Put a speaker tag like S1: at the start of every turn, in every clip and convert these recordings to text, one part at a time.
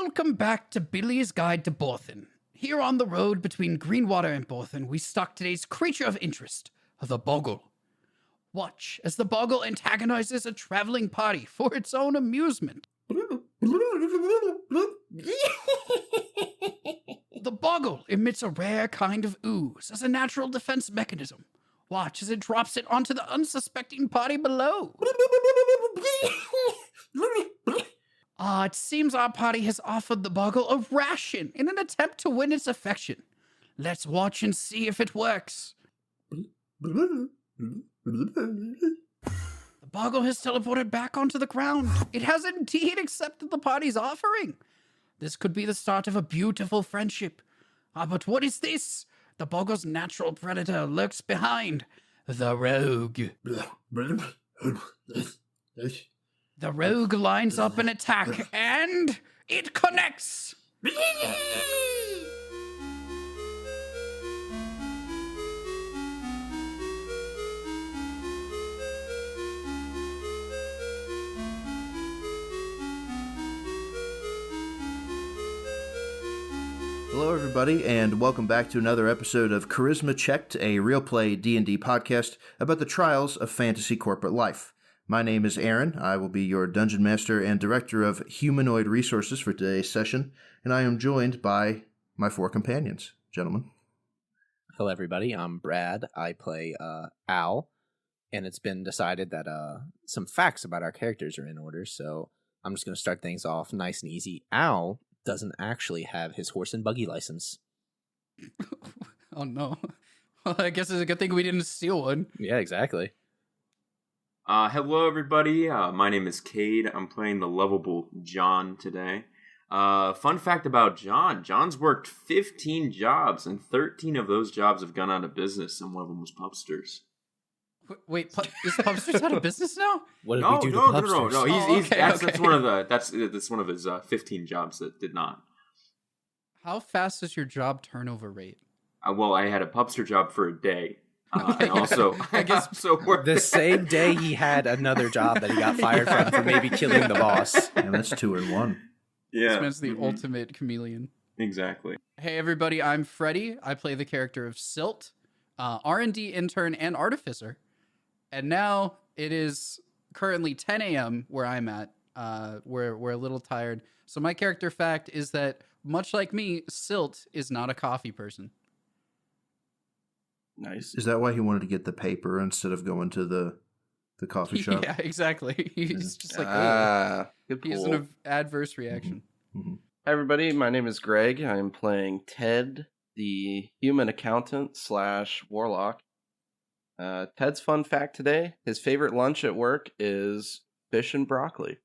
S1: Welcome back to Billy's Guide to Borthen. Here on the road between Greenwater and Borthen, we stalk today's creature of interest, the Boggle. Watch as the Boggle antagonizes a traveling party for its own amusement. The Boggle emits a rare kind of ooze as a natural defense mechanism. Watch as it drops it onto the unsuspecting party below. It seems our party has offered the Boggle a ration in an attempt to win its affection. Let's watch and see if it works. The Boggle has teleported back onto the ground. It has indeed accepted the party's offering. This could be the start of a beautiful friendship. But what is this? The Boggle's natural predator lurks behind. The Rogue. The Rogue lines up an attack, and it connects!
S2: Hello, everybody, and welcome back to another episode of Charisma Checked, a real play D&D podcast about the trials of fantasy corporate life. My name is Aaron. I will be your Dungeon Master and Director of Humanoid Resources for today's session, and I am joined by my four companions. Gentlemen.
S3: Hello, everybody. I'm Brad. I play Al, and it's been decided that some facts about our characters are in order, so I'm just going to start things off nice and easy. Al doesn't actually have his horse and buggy license.
S1: Oh, no. Well, I guess it's a good thing we didn't steal one.
S3: Yeah, exactly.
S4: Hello, everybody. My name is Cade. I'm playing the lovable John today. Fun fact about John. John's worked 15 jobs, and 13 of those jobs have gone out of business, and one of them was Pubsters.
S1: Wait, is Pubsters out of business now?
S3: What did we do to Pubsters?
S4: No. That's one of that's one of his 15 jobs that did not.
S1: How fast is your job turnover rate?
S4: Well, I had a Pubster job for a day. And also,
S1: I guess
S3: the same day he had another job that he got fired from for maybe killing the boss.
S2: And that's 2 in 1.
S4: Yeah.
S1: This man's the ultimate chameleon.
S4: Exactly.
S1: Hey, everybody, I'm Freddie. I play the character of Silt, R&D intern and artificer. And now it is currently 10 a.m. where I'm at. We're a little tired. So my character fact is that, much like me, Silt is not a coffee person.
S5: Nice.
S2: Is that why he wanted to get the paper instead of going to the coffee shop?
S1: Yeah, exactly. He's just like,
S5: good
S1: he has
S5: pull.
S1: an adverse reaction.
S2: Mm-hmm.
S5: Hi, everybody. My name is Greg. I'm playing Ted, the human accountant / warlock. Ted's fun fact today, his favorite lunch at work is fish and broccoli.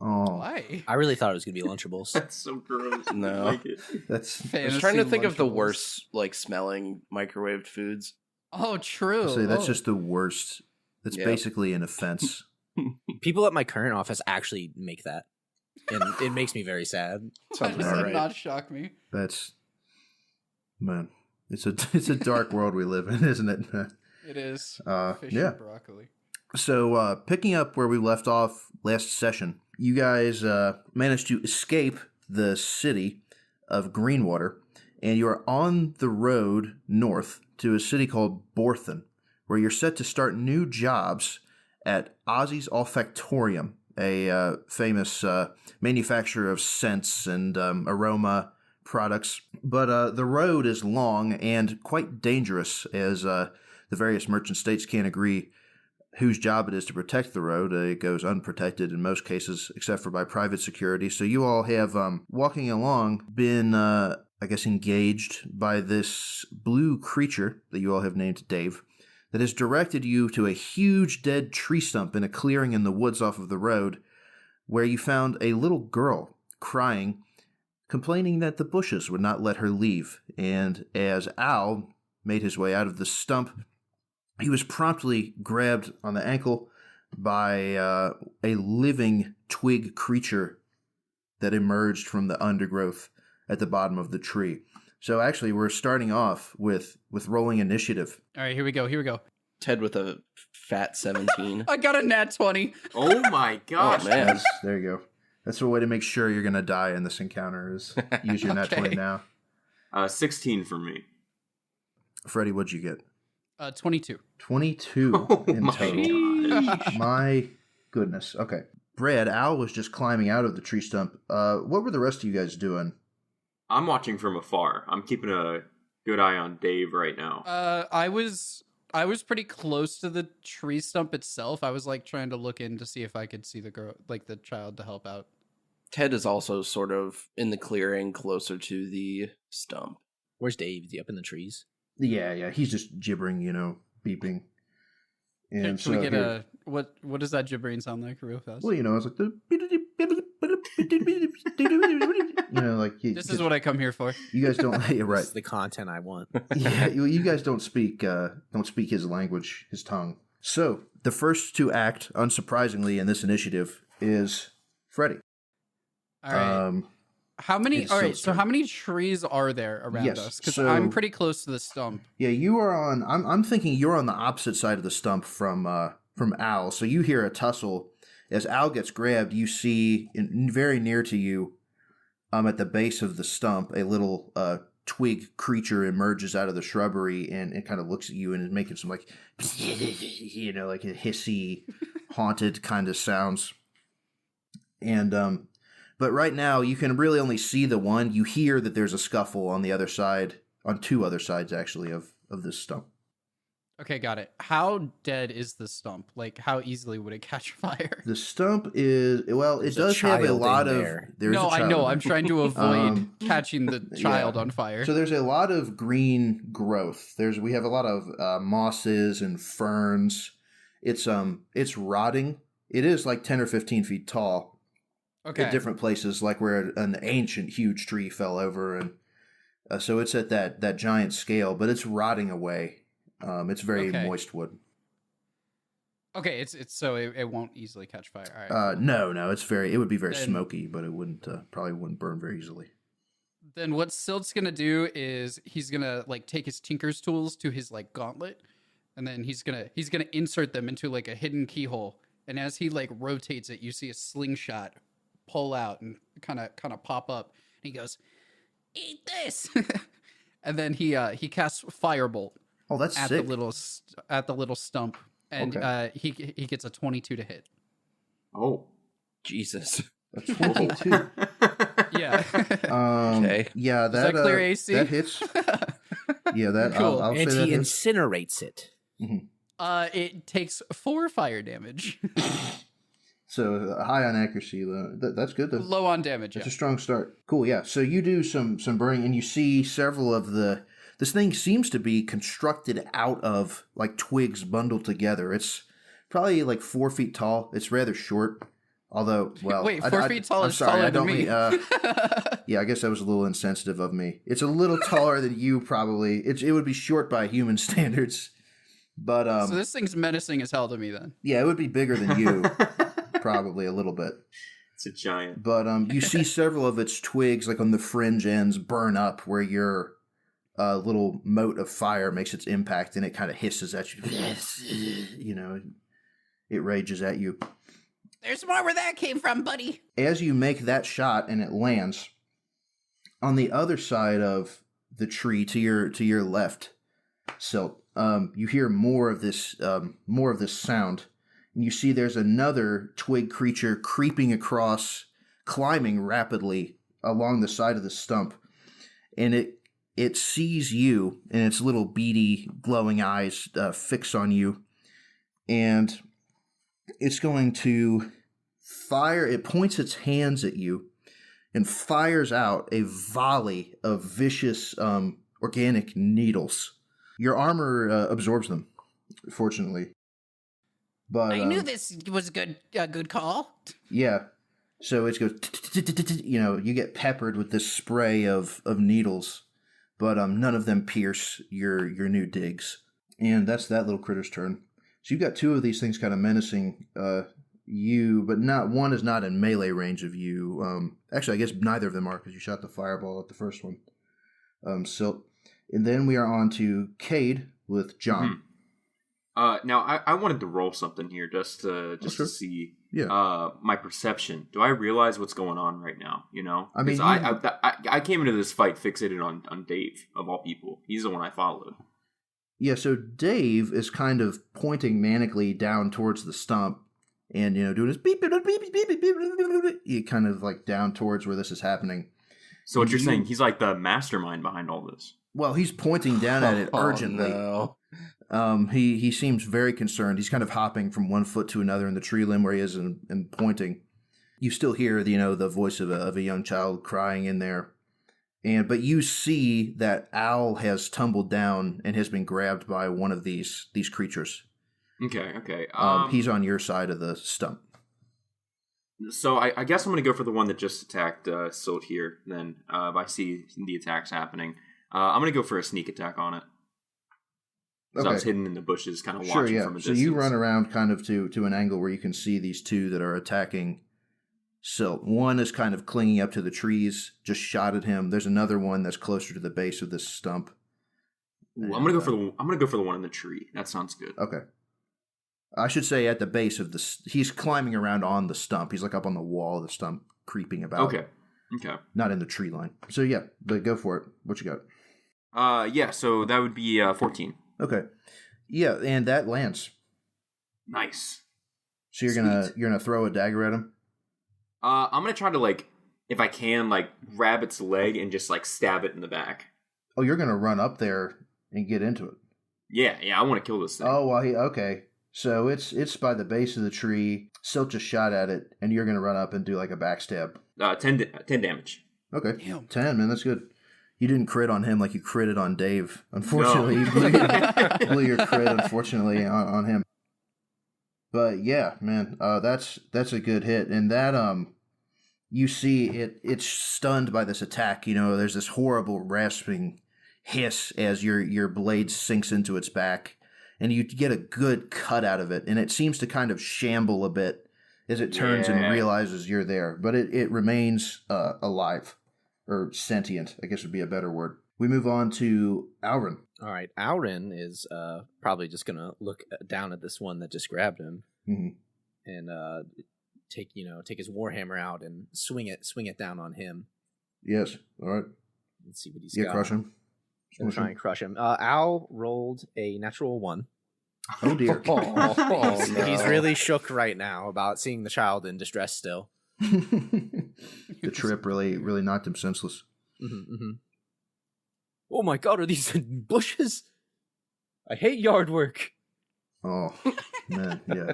S2: Oh,
S1: Why?
S3: I really thought it was going to be Lunchables.
S4: That's so gross.
S5: No.
S4: I like it.
S2: that's
S5: I was trying to think of the
S1: Lunchables.
S5: worst, smelling microwaved foods.
S1: Oh, true.
S2: that's just the worst. That's
S5: Yeah.
S2: basically an offense.
S3: People at my current office actually make that, and it makes me very sad.
S5: Sounds
S1: That
S5: about
S1: does
S5: right.
S1: not shock me.
S2: That's, man, it's a dark world we live in, isn't it?
S1: It is. Fish
S2: yeah.
S1: and broccoli.
S2: So, picking up where we left off last session, you guys managed to escape the city of Greenwater, and you are on the road north to a city called Borthen, where you're set to start new jobs at Ozzy's Olfactorium, a famous manufacturer of scents and aroma products. But the road is long and quite dangerous, as the various merchant states can't agree whose job it is to protect the road. It goes unprotected in most cases, except for by private security. So you all have, walking along, been, engaged by this blue creature that you all have named Dave, that has directed you to a huge dead tree stump in a clearing in the woods off of the road, where you found a little girl crying, complaining that the bushes would not let her leave. And as Al made his way out of the stump, he was promptly grabbed on the ankle by a living twig creature that emerged from the undergrowth at the bottom of the tree. So actually, we're starting off with rolling initiative.
S1: All right, here we go.
S5: Ted with a fat 17.
S1: I got a nat 20.
S4: Oh my gosh.
S5: Oh, man.
S2: There you go. That's a way to make sure you're gonna die in this encounter. Is use your nat 20 now.
S4: 16 for me.
S2: Freddie, what'd you get?
S1: 22.
S2: 22
S4: Oh
S2: in
S4: my
S2: total.
S4: gosh.
S2: My goodness. Okay. Brad, Al was just climbing out of the tree stump. What were the rest of you guys doing?
S4: I'm watching from afar. I'm keeping a good eye on Dave right now.
S1: I was pretty close to the tree stump itself. I was like trying to look in to see if I could see the girl, like the child, to help out.
S5: Ted is also sort of in the clearing closer to the stump.
S3: Where's Dave? Is he up in the trees?
S2: Yeah. He's just gibbering, beeping. And
S1: Can we get
S2: here-
S1: what does that gibbering sound like real fast?
S2: Well, it's like the like
S1: This is what I come here for.
S2: you guys don't. Yeah,
S3: This
S2: right.
S3: is the content I want.
S2: Yeah, you guys don't speak his language, his tongue. So the first to act, unsurprisingly, in this initiative is Freddy.
S1: All right.
S2: It's
S1: All right.
S2: Silt's
S1: So
S2: turn.
S1: how many trees are there around
S2: Yes,
S1: us? Because
S2: so-
S1: I'm pretty close to the stump.
S2: Yeah, you are on. I'm thinking you're on the opposite side of the stump from Al. So you hear a tussle as Al gets grabbed. You see very near to you, at the base of the stump, a little twig creature emerges out of the shrubbery and it kind of looks at you and is making some like like a hissy, haunted kind of sounds. And but right now you can really only see the one. You hear that there's a scuffle on the other side, on two other sides actually of this stump.
S1: Okay, got it. How dead is the stump? Like, how easily would it catch fire?
S2: The stump is it
S3: There's a
S2: does have a
S3: child
S2: lot
S3: in
S2: of.
S3: there.
S2: There's
S1: No,
S2: a child
S1: I know.
S2: in
S1: I'm
S2: there.
S1: trying to avoid catching the child
S2: yeah.
S1: on fire.
S2: So there's a lot of green growth. We have a lot of mosses and ferns. It's rotting. It is like 10 or 15 feet tall.
S1: Okay.
S2: At different places, like where an ancient huge tree fell over, and so it's at that giant scale, but it's rotting away. It's very
S1: Okay.
S2: moist wood.
S1: Okay, it's so it won't easily catch fire. All right.
S2: No, it would be very
S1: Then-
S2: smoky, but it wouldn't probably wouldn't burn very easily.
S1: Then what Silt's gonna do is he's gonna like take his tinker's tools to his like gauntlet, and then he's gonna insert them into like a hidden keyhole. And as he like rotates it, you see a slingshot pull out and kind of pop up. And he goes, "Eat this!" And then he casts firebolt
S2: Oh, that's
S1: at
S2: sick.
S1: the little stump, and
S2: Okay.
S1: he gets a 22 to hit.
S4: Oh.
S5: Jesus.
S2: A 22.
S1: Yeah.
S5: Okay.
S2: Yeah,
S1: Does that clear AC?
S2: That hits. Yeah, that
S1: Cool.
S2: I'll say
S3: And
S2: that
S3: he
S2: hits.
S3: incinerates it.
S1: It takes 4 fire damage.
S2: So high on accuracy. That's good.
S1: Low on damage.
S2: That's
S1: Yeah.
S2: a strong start. Cool. Yeah. So you do some burning, and you see several of the. This thing seems to be constructed out of like twigs bundled together. It's probably like 4 feet tall. It's rather short. Although, well,
S1: Wait, 4 feet tall
S2: I'm
S1: is
S2: sorry,
S1: taller
S2: I don't
S1: than me.
S2: mean, yeah, I guess that was a little insensitive of me. It's a little taller than you, probably. It would be short by human standards, but
S1: So this thing's menacing as hell to me then.
S2: yeah, it would be bigger than you, probably a little bit.
S4: It's a giant.
S2: But you see several of its twigs, like on the fringe ends, burn up where your little mote of fire makes its impact, and it kind of hisses at you. It rages at you.
S1: There's more where that came from, buddy.
S2: As you make that shot and it lands, on the other side of the tree to your left, Silt, you hear more of this sound, and you see there's another twig creature creeping across, climbing rapidly along the side of the stump, and it sees you, and its little beady, glowing eyes fix on you, and it's going to fire. It points its hands at you and fires out a volley of vicious organic needles. Your armor absorbs them, fortunately. But
S1: I knew this was a good call.
S2: yeah. So it goes, you get peppered with this spray of needles, but none of them pierce your new digs. And that's that little critter's turn. So you've got 2 of these things kind of menacing you, but one is not in melee range of you. Actually, I guess neither of them are because you shot the fireball at the first one. Silt. And then we are on to Cade with John.
S4: Now, I wanted to roll something here just
S2: Sure.
S4: to see
S2: Yeah.
S4: my perception. Do I realize what's going on right now? You know,
S2: I mean,
S4: because I came into this fight fixated on Dave of all people. He's the one I followed.
S2: Yeah, so Dave is kind of pointing manically down towards the stump and, doing his beep, beep, beep, beep, beep, beep, beep, beep, kind of like down towards where this is happening.
S4: So what you're saying, he's like the mastermind behind all this.
S2: Well, he's pointing down at it urgently.
S5: No.
S2: He seems very concerned. He's kind of hopping from one foot to another in the tree limb where he is and pointing. You still hear the voice of a young child crying in there. But you see that Al has tumbled down and has been grabbed by one of these creatures.
S4: Okay.
S2: He's on your side of the stump.
S4: So I guess I'm going to go for the one that just attacked Silt here. Then if I see the attacks happening, I'm going to go for a sneak attack on it. So I was hidden in the bushes, kind of watching from a distance.
S2: So you run around kind of to an angle where you can see these two that are attacking Silt. One is kind of clinging up to the trees, just shot at him. There's another one that's closer to the base of this stump.
S4: Ooh, I'm gonna go for the one in the tree. That sounds good.
S2: Okay. I should say at the base of he's climbing around on the stump. He's like up on the wall of the stump, creeping about.
S4: Okay.
S2: Not in the tree line. So yeah, but go for it. What you got?
S4: Yeah. So that would be 14.
S2: Okay. Yeah, and that lands.
S4: Nice.
S2: So you're gonna throw a dagger at him?
S4: I'm gonna try to if I can, grab its leg and just stab it in the back.
S2: Oh, you're gonna run up there and get into it.
S4: Yeah, I want to kill this thing.
S2: Oh, well, okay. So it's by the base of the tree. Silt just shot at it, and you're gonna run up and do a backstab.
S4: 10 damage.
S2: Okay.
S1: Damn.
S2: 10, man, that's good. You didn't crit on him like you critted on Dave. Unfortunately, you blew your crit, unfortunately, on him. But yeah, man, that's a good hit. And that you see it's stunned by this attack. There's this horrible rasping hiss as your blade sinks into its back, and you get a good cut out of it. And it seems to kind of shamble a bit as it turns and realizes you're there, but it remains alive. Or sentient, I guess would be a better word. We move on to Alrin.
S3: All right, Alrin is probably just gonna look down at this one that just grabbed him, and take his warhammer out and swing it down on him.
S2: Yes. All right.
S3: Let's see what he's got.
S2: Crush him.
S3: Gonna try and crush him. Al rolled a natural 1.
S2: Oh dear.
S5: No.
S3: He's really shook right now about seeing the child in distress still.
S2: The trip really knocked him senseless.
S3: Oh my god, are these bushes? I hate yard work.
S2: Oh man, yeah.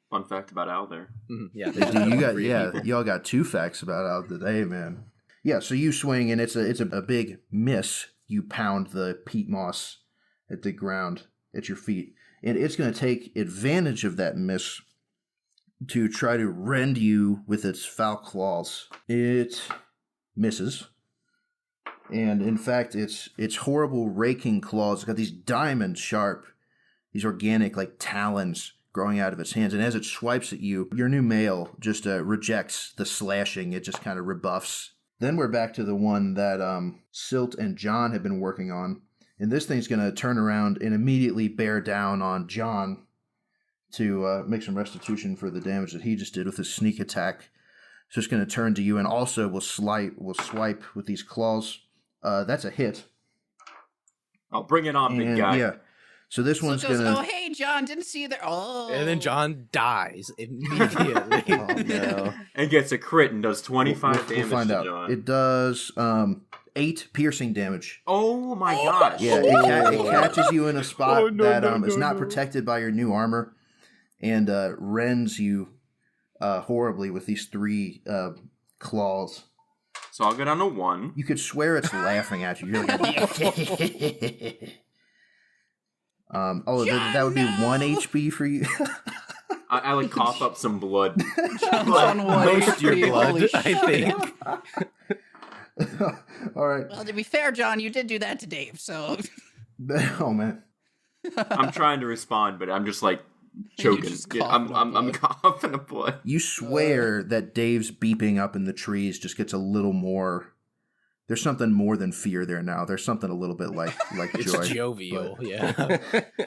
S4: Fun fact about Al there.
S3: Yeah,
S2: y'all got 2 facts about Al today, man. Yeah, so you swing and it's a big miss. You pound the peat moss at the ground at your feet, and it's going to take advantage of that miss to try to rend you with its foul claws. It misses. And in fact, its horrible raking claws got these diamond sharp, these organic talons growing out of its hands. And as it swipes at you, your new mail just rejects the slashing. It just kind of rebuffs. Then we're back to the one that Silt and John have been working on. And this thing's going to turn around and immediately bear down on John to make some restitution for the damage that he just did with his sneak attack. So it's going to turn to you and also will swipe with these claws. That's a hit.
S4: I'll bring it on, big guy.
S2: Yeah. So this one's
S1: goes,
S2: going to...
S1: Oh, hey, John, didn't see you there. Oh.
S3: And then John dies immediately.
S2: Oh, no.
S4: And gets a crit and does 25 damage
S2: We'll find
S4: to
S2: out.
S4: John.
S2: It does 8 piercing damage.
S4: Oh my gosh.
S2: Yeah, it catches you in a spot is not protected by your new armor and rends you horribly with these 3 claws.
S4: So I'll go down to 1.
S2: You could swear it's laughing at you. You're like, that would be 1 HP for you.
S4: I cough up some blood.
S3: Most your blood, I think.
S2: All right.
S1: Well, to be fair, John, you did do that to Dave, so...
S2: Oh, man.
S4: I'm trying to respond, but I'm just choking.
S1: just
S4: I'm coughing up blood.
S2: You swear that Dave's beeping up in the trees just gets a little more... There's something more than fear there now. There's something a little bit like
S3: it's
S2: joy.
S3: jovial, yeah.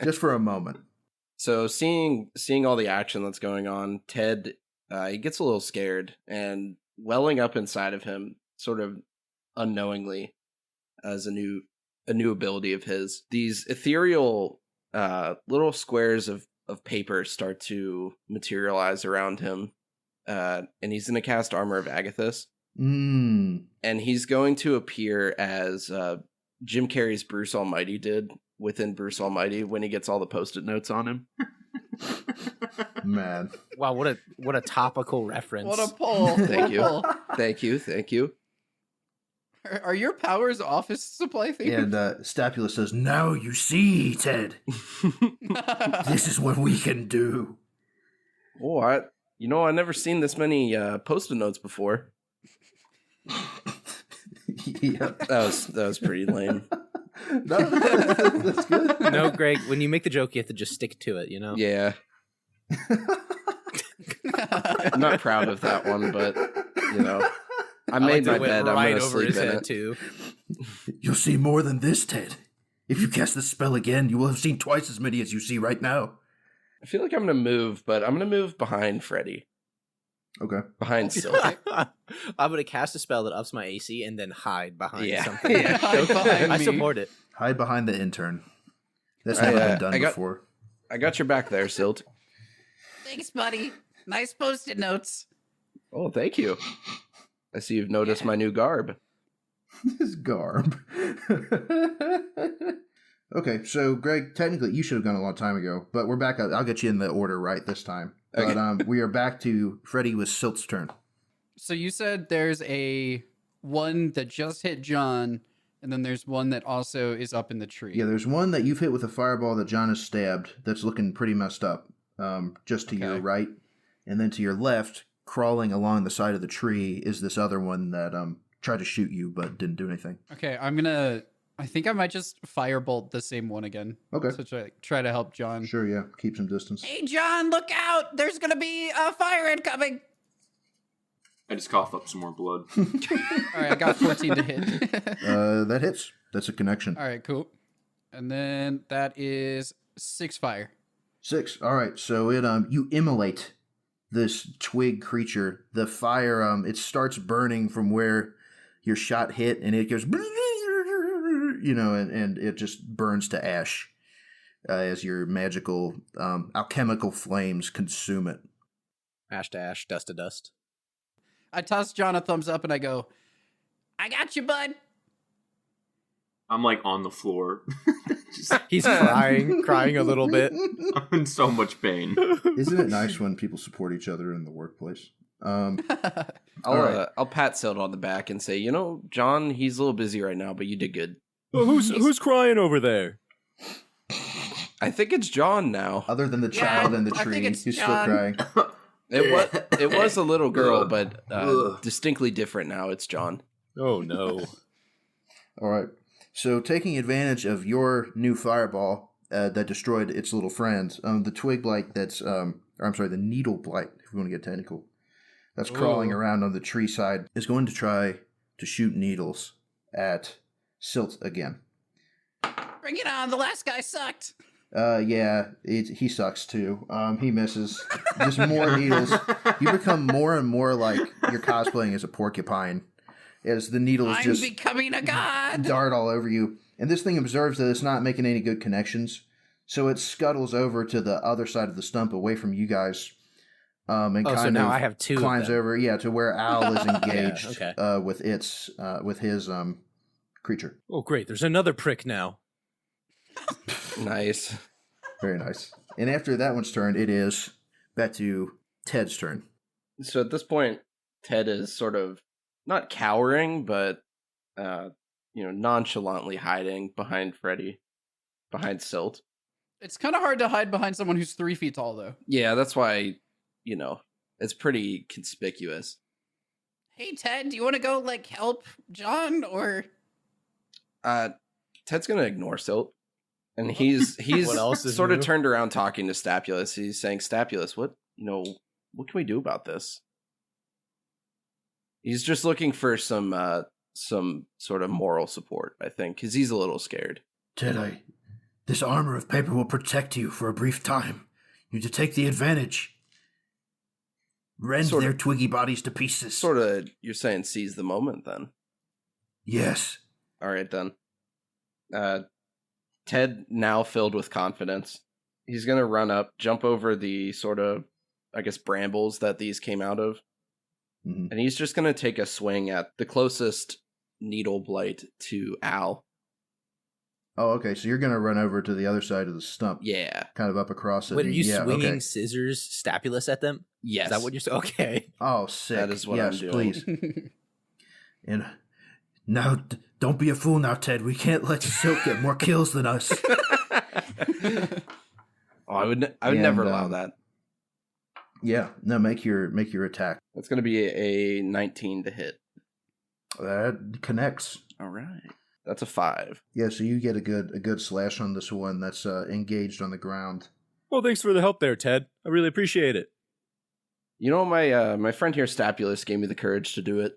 S2: Just for a moment.
S5: So seeing all the action that's going on, Ted he gets a little scared, and welling up inside of him, sort of unknowingly, as a new ability of his, these ethereal little squares of paper start to materialize around him, and he's going to cast Armor of Agathis.
S2: Mm.
S5: And he's going to appear as Jim Carrey's Bruce Almighty did within Bruce Almighty when he gets all the Post-it notes on him.
S2: Man.
S3: Wow, what a topical reference.
S1: What a pull.
S5: Thank you.
S1: What a pull.
S5: Thank you.
S1: Are your powers office supply
S2: And
S1: themed?
S2: Stapula says, "Now you see, Ted. This is what we can do."
S5: Oh, I never seen this many Post-it notes before.
S2: Yeah.
S5: That was pretty lame.
S2: No, that's good.
S3: No, Greg, when you make the joke, you have to just stick to it, you know?
S5: Yeah. I'm not proud of that one, but, I made my bed. I'm
S3: right
S5: going to
S3: over
S5: sleep
S3: his
S5: in
S3: head,
S5: it.
S3: too.
S2: You'll see more than this, Ted. If you cast the spell again, you will have seen twice as many as you see right now.
S5: I feel like I'm going to move, but I'm going to move behind Freddy.
S2: Okay.
S5: Behind Silk.
S3: I'm going to cast a spell that ups my AC and then hide behind
S5: Yeah.
S3: something.
S5: Yeah.
S1: Hide behind
S3: I
S1: me.
S3: support it.
S2: Hide behind the intern. That's
S5: I,
S2: never
S5: uh,
S2: been done
S5: I got-
S2: before.
S5: I got your back there, Silt.
S1: Thanks, buddy. Nice Post-it notes.
S5: Oh, thank you. I see you've noticed my new garb.
S2: His garb. Okay, so Greg, technically you should have gone a long time ago, but we're back. I'll get you in the order right this time.
S5: Okay.
S2: But we are back to Freddy with Silt's turn.
S1: So you said there's a one that just hit John, and then there's one that also is up in the tree.
S2: Yeah, there's one that you've hit with a fireball that John has stabbed that's looking pretty messed up, just to your
S1: Okay.
S2: right. And then to your left, crawling along the side of the tree, is this other one that tried to shoot you but didn't do anything.
S1: Okay, I think I might just firebolt the same one again.
S2: Okay.
S1: So try to help John.
S2: Sure, yeah. Keep some distance.
S1: Hey, John, look out! There's gonna be a fire incoming!
S4: I just cough up some more blood.
S1: All right, I got 14 to hit.
S2: That hits. That's a connection.
S1: All right, cool. And then that is 6 fire.
S2: 6. All right. So it you immolate this twig creature. The fire it starts burning from where your shot hit, and it goes, and it just burns to ash as your magical alchemical flames consume it.
S3: Ash to ash, dust to dust.
S1: I toss John a thumbs up and I go, I got you, bud.
S4: I'm like on the floor. Just,
S3: He's crying a little bit.
S4: I'm in so much pain.
S2: Isn't it nice when people support each other in the workplace? All
S5: I'll
S2: right.
S5: I'll pat Silt on the back and say, John, he's a little busy right now, but you did good.
S3: Oh, who's crying over there?
S5: I think it's John now.
S2: Other than the child in the
S1: I think
S2: tree,
S1: it's
S2: who's still
S1: John.
S2: crying.
S5: It was a little girl, but
S4: Ugh.
S5: distinctly different now. It's John.
S3: Oh no.
S2: All right. So, taking advantage of your new fireball that destroyed its little friends, the twig blight the needle blight, if we want to get technical, that's crawling around on the tree side, is going to try to shoot needles at Silt again.
S1: Bring it on. The last guy sucked.
S2: He sucks too. He misses. Just more needles. You become more and more like you're cosplaying as a porcupine as the needles
S1: I'm
S2: just
S1: becoming a god.
S2: dart all over you. And this thing observes that it's not making any good connections, so it scuttles over to the other side of the stump away from you guys. And
S3: Oh,
S2: kind
S3: so now
S2: of
S3: I have 2 of
S2: climbs
S3: them.
S2: over, to where Al is engaged
S3: okay.
S2: with his creature.
S3: Oh great, there's another prick now.
S5: Nice.
S2: Very nice. And after that one's turn, it is back to Ted's turn.
S5: So at this point, Ted is sort of not cowering, but nonchalantly hiding behind Freddy, behind Silt.
S1: It's kind of hard to hide behind someone who's 3 feet tall, though.
S5: Yeah, that's why it's pretty conspicuous.
S1: Hey, Ted, do you want to go help John or?
S5: Ted's gonna ignore Silt, and he's
S3: What else is
S5: sort of
S3: new?
S5: turned around talking to Stapulus. He's saying, Stapulus, what can we do about this? He's just looking for some sort of moral support, I think, because he's a little scared.
S2: Ted, this armor of paper will protect you for a brief time. You need to take the advantage. Rend
S5: Sort
S2: their
S5: of-
S2: twiggy bodies to pieces.
S5: Sort of, you're saying seize the moment then.
S2: Yes.
S5: All right, then. Ted, now filled with confidence, he's going to run up, jump over the sort of, I guess, brambles that these came out of.
S2: Mm-hmm.
S5: And he's just going to take a swing at the closest needle blight to Al.
S2: Oh, okay. So you're going to run over to the other side of the stump.
S5: Yeah.
S2: Kind of up across it.
S3: Wait, are you
S2: yeah,
S3: swinging
S2: okay.
S3: scissors, stapulus at them?
S5: Yes.
S3: Is that what you're saying? Okay.
S2: Oh, sick.
S5: That is what
S2: yes,
S5: I'm doing.
S2: please. And now, don't be a fool now, Ted. We can't let Silk get more kills than us.
S5: I would never allow that.
S2: Yeah. No, make your attack.
S5: That's going to be a 19 to hit.
S2: That connects.
S5: All right. That's a 5.
S2: Yeah, so you get a good slash on this one that's engaged on the ground.
S6: Well, thanks for the help there, Ted. I really appreciate it.
S5: You know, my friend here, Stapulus, gave me the courage to do it.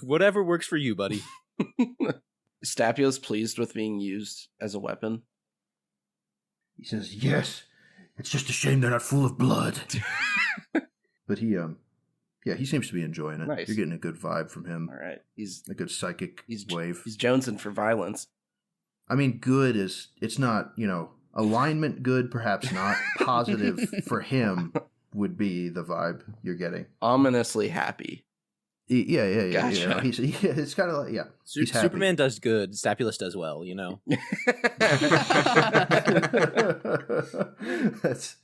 S6: Whatever works for you, buddy.
S5: Stapulus pleased with being used as a weapon.
S2: He says, "Yes, it's just a shame they're not full of blood." But he seems to be enjoying it.
S5: Nice.
S2: You're getting a good vibe from him.
S5: All right. He's
S2: A good psychic wave.
S5: He's jonesing for violence.
S2: I mean, good it's not, alignment good, perhaps not. Positive for him would be the vibe you're getting.
S5: Ominously happy.
S2: Yeah.
S5: Gotcha.
S2: It's kind of like, yeah. He's happy.
S3: Superman does good, Stapulus does well, you know?
S2: That's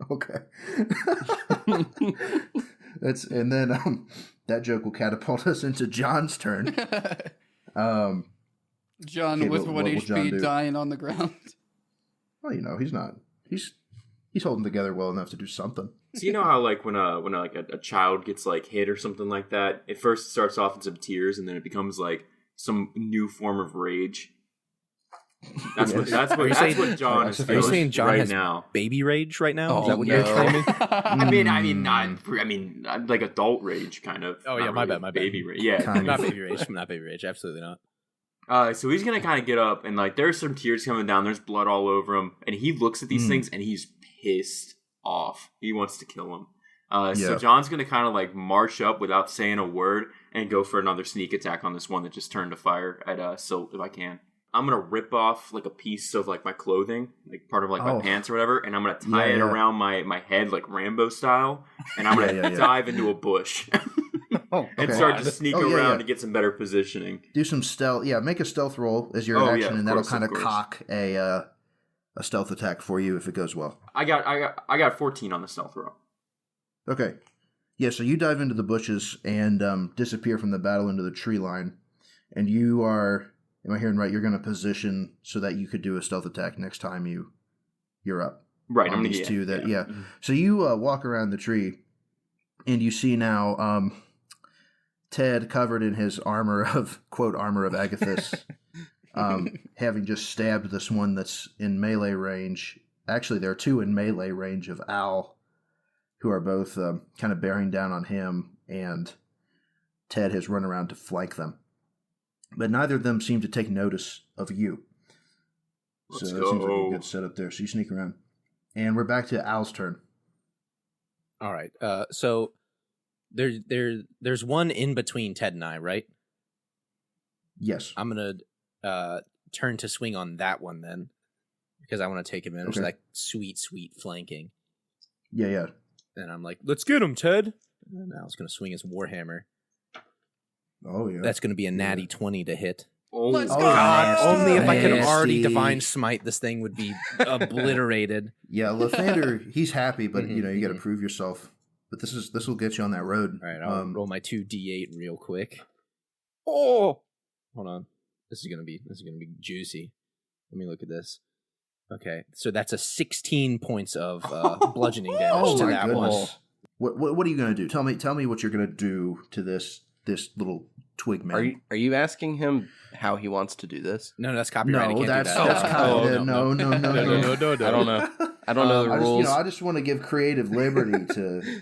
S2: okay. And then that joke will catapult us into John's turn.
S1: John
S2: Okay,
S1: with
S2: what
S1: one
S2: will John do?
S1: HP dying on the ground.
S2: Well, he's not. He's holding together well enough to do something.
S4: So you know how like when a child gets like hit or something like that, it first starts off in some tears and then it becomes like some new form of rage. That's what John is
S3: Are you
S4: feeling
S3: saying John
S4: right
S3: has
S4: now.
S3: baby rage right now?
S5: Oh,
S3: Is that what
S5: no.
S3: you're claiming?
S4: I mean, like adult rage, kind of.
S3: Oh, yeah,
S4: Not
S3: my
S4: really
S3: bad, my bad.
S4: baby rage, yeah.
S2: Kind
S3: Not
S2: of.
S3: baby rage. Not baby rage. Absolutely not.
S4: So he's gonna kind of get up and like there's some tears coming down. There's blood all over him, and he looks at these things and he's pissed off. He wants to kill him. So
S2: Yeah.
S4: John's gonna kind of like march up without saying a word and go for another sneak attack on this one that just turned to fire at Silt if I can. I'm gonna rip off like a piece of like my clothing, like part of like my pants or whatever, and I'm gonna tie it around my head like Rambo style, and I'm gonna dive into a bush and start to sneak around to get some better positioning.
S2: Do some stealth. Yeah, make a stealth roll as your action, and that'll kind of cock a stealth attack for you if it goes well.
S4: I got 14 on the stealth roll.
S2: Okay. Yeah, so you dive into the bushes and disappear from the battle into the tree line, and you are. Am I hearing right? You're going to position so that you could do a stealth attack next time you're up.
S4: Right,
S2: on these two that yeah. So you walk around the tree, and you see now Ted covered in his armor of Agathis, having just stabbed this one that's in melee range. Actually, there are two in melee range of Al, who are both kind of bearing down on him, and Ted has run around to flank them. But neither of them seem to take notice of you. So that seems like a good setup there. So you sneak around. And we're back to Al's turn.
S3: All right. So there's one in between Ted and I, right?
S2: Yes.
S3: I'm gonna turn to swing on that one then, because I want to take advantage of that sweet flanking.
S2: Yeah.
S3: And I'm like, let's get him, Ted. And Al's gonna swing his warhammer.
S2: Oh yeah.
S3: That's gonna be a natty 20 to hit.
S1: Let's go.
S3: God, only if I could
S2: Nasty.
S3: already divine smite, this thing would be obliterated.
S2: Yeah, Lathander, he's happy, but you got to prove yourself. But this will get you on that road.
S3: All right, I'll roll my 2d8 real quick. Oh, hold on. This is gonna be juicy. Let me look at this. Okay, so that's a 16 points of bludgeoning damage to that one.
S2: What are you gonna do? Tell me what you're gonna do to this little twig man.
S5: Are you asking him how he wants to do this?
S3: No, that's copyrighted.
S2: No,
S3: Can't
S2: that's
S3: do that.
S2: no.
S5: I don't know. I don't know the rules.
S2: I just want to give creative liberty to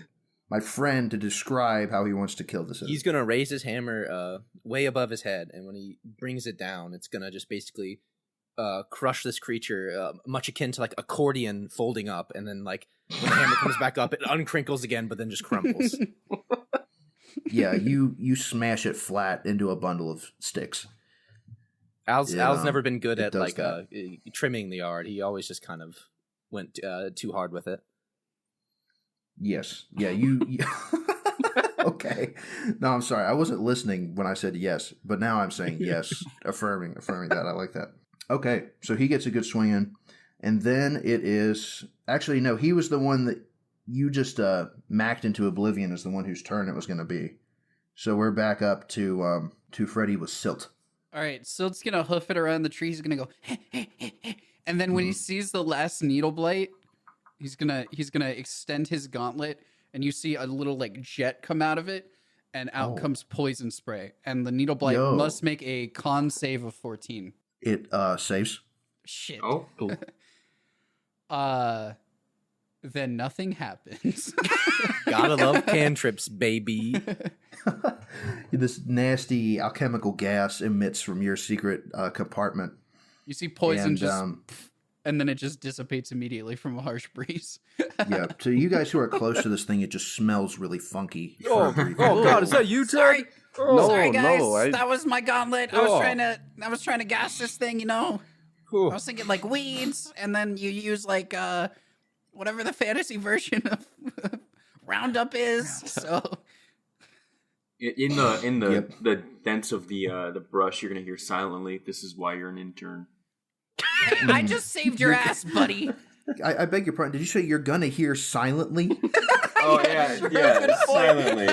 S2: my friend to describe how he wants to kill this.
S3: He's gonna raise his hammer way above his head, and when he brings it down, it's gonna just basically crush this creature, much akin to like accordion folding up, and then like when the hammer comes back up, it uncrinkles again, but then just crumbles.
S2: Yeah, you smash it flat into a bundle of sticks.
S3: Al's never been good at like trimming the yard. He always just kind of went too hard with it.
S2: Yes. Yeah, you okay. No, I'm sorry. I wasn't listening when I said yes, but now I'm saying yes, affirming that. I like that. Okay, so he gets a good swing in, and then it is actually no, he was the one that you just macked into oblivion as the one whose turn it was going to be. So we're back up to Freddy with Silt.
S1: All right, Silt's gonna hoof it around the tree. He's gonna go, and then when he sees the last needle blight, he's gonna extend his gauntlet, and you see a little like jet come out of it, and out comes poison spray, and the needle blight must make a con save of 14.
S2: It saves.
S1: Shit.
S4: Oh, cool.
S1: Then nothing happens.
S3: Gotta love cantrips, baby.
S2: This nasty alchemical gas emits from your secret compartment.
S1: You see poison and then it just dissipates immediately from a harsh breeze.
S2: Yeah, to you guys who are close to this thing, it just smells really funky.
S6: Oh God, is that you,
S1: Sorry.
S5: No,
S1: Sorry, guys.
S5: no,
S1: That was my gauntlet. I was trying to gas this thing, you know. I was thinking like weeds, and then you use like whatever the fantasy version of Roundup is. So
S4: In the dents of the brush, you're gonna hear silently, "This is why you're an intern."
S1: hey, I just saved your ass, buddy.
S2: I beg your pardon. Did you say you're gonna hear silently?
S4: Oh yeah, silently.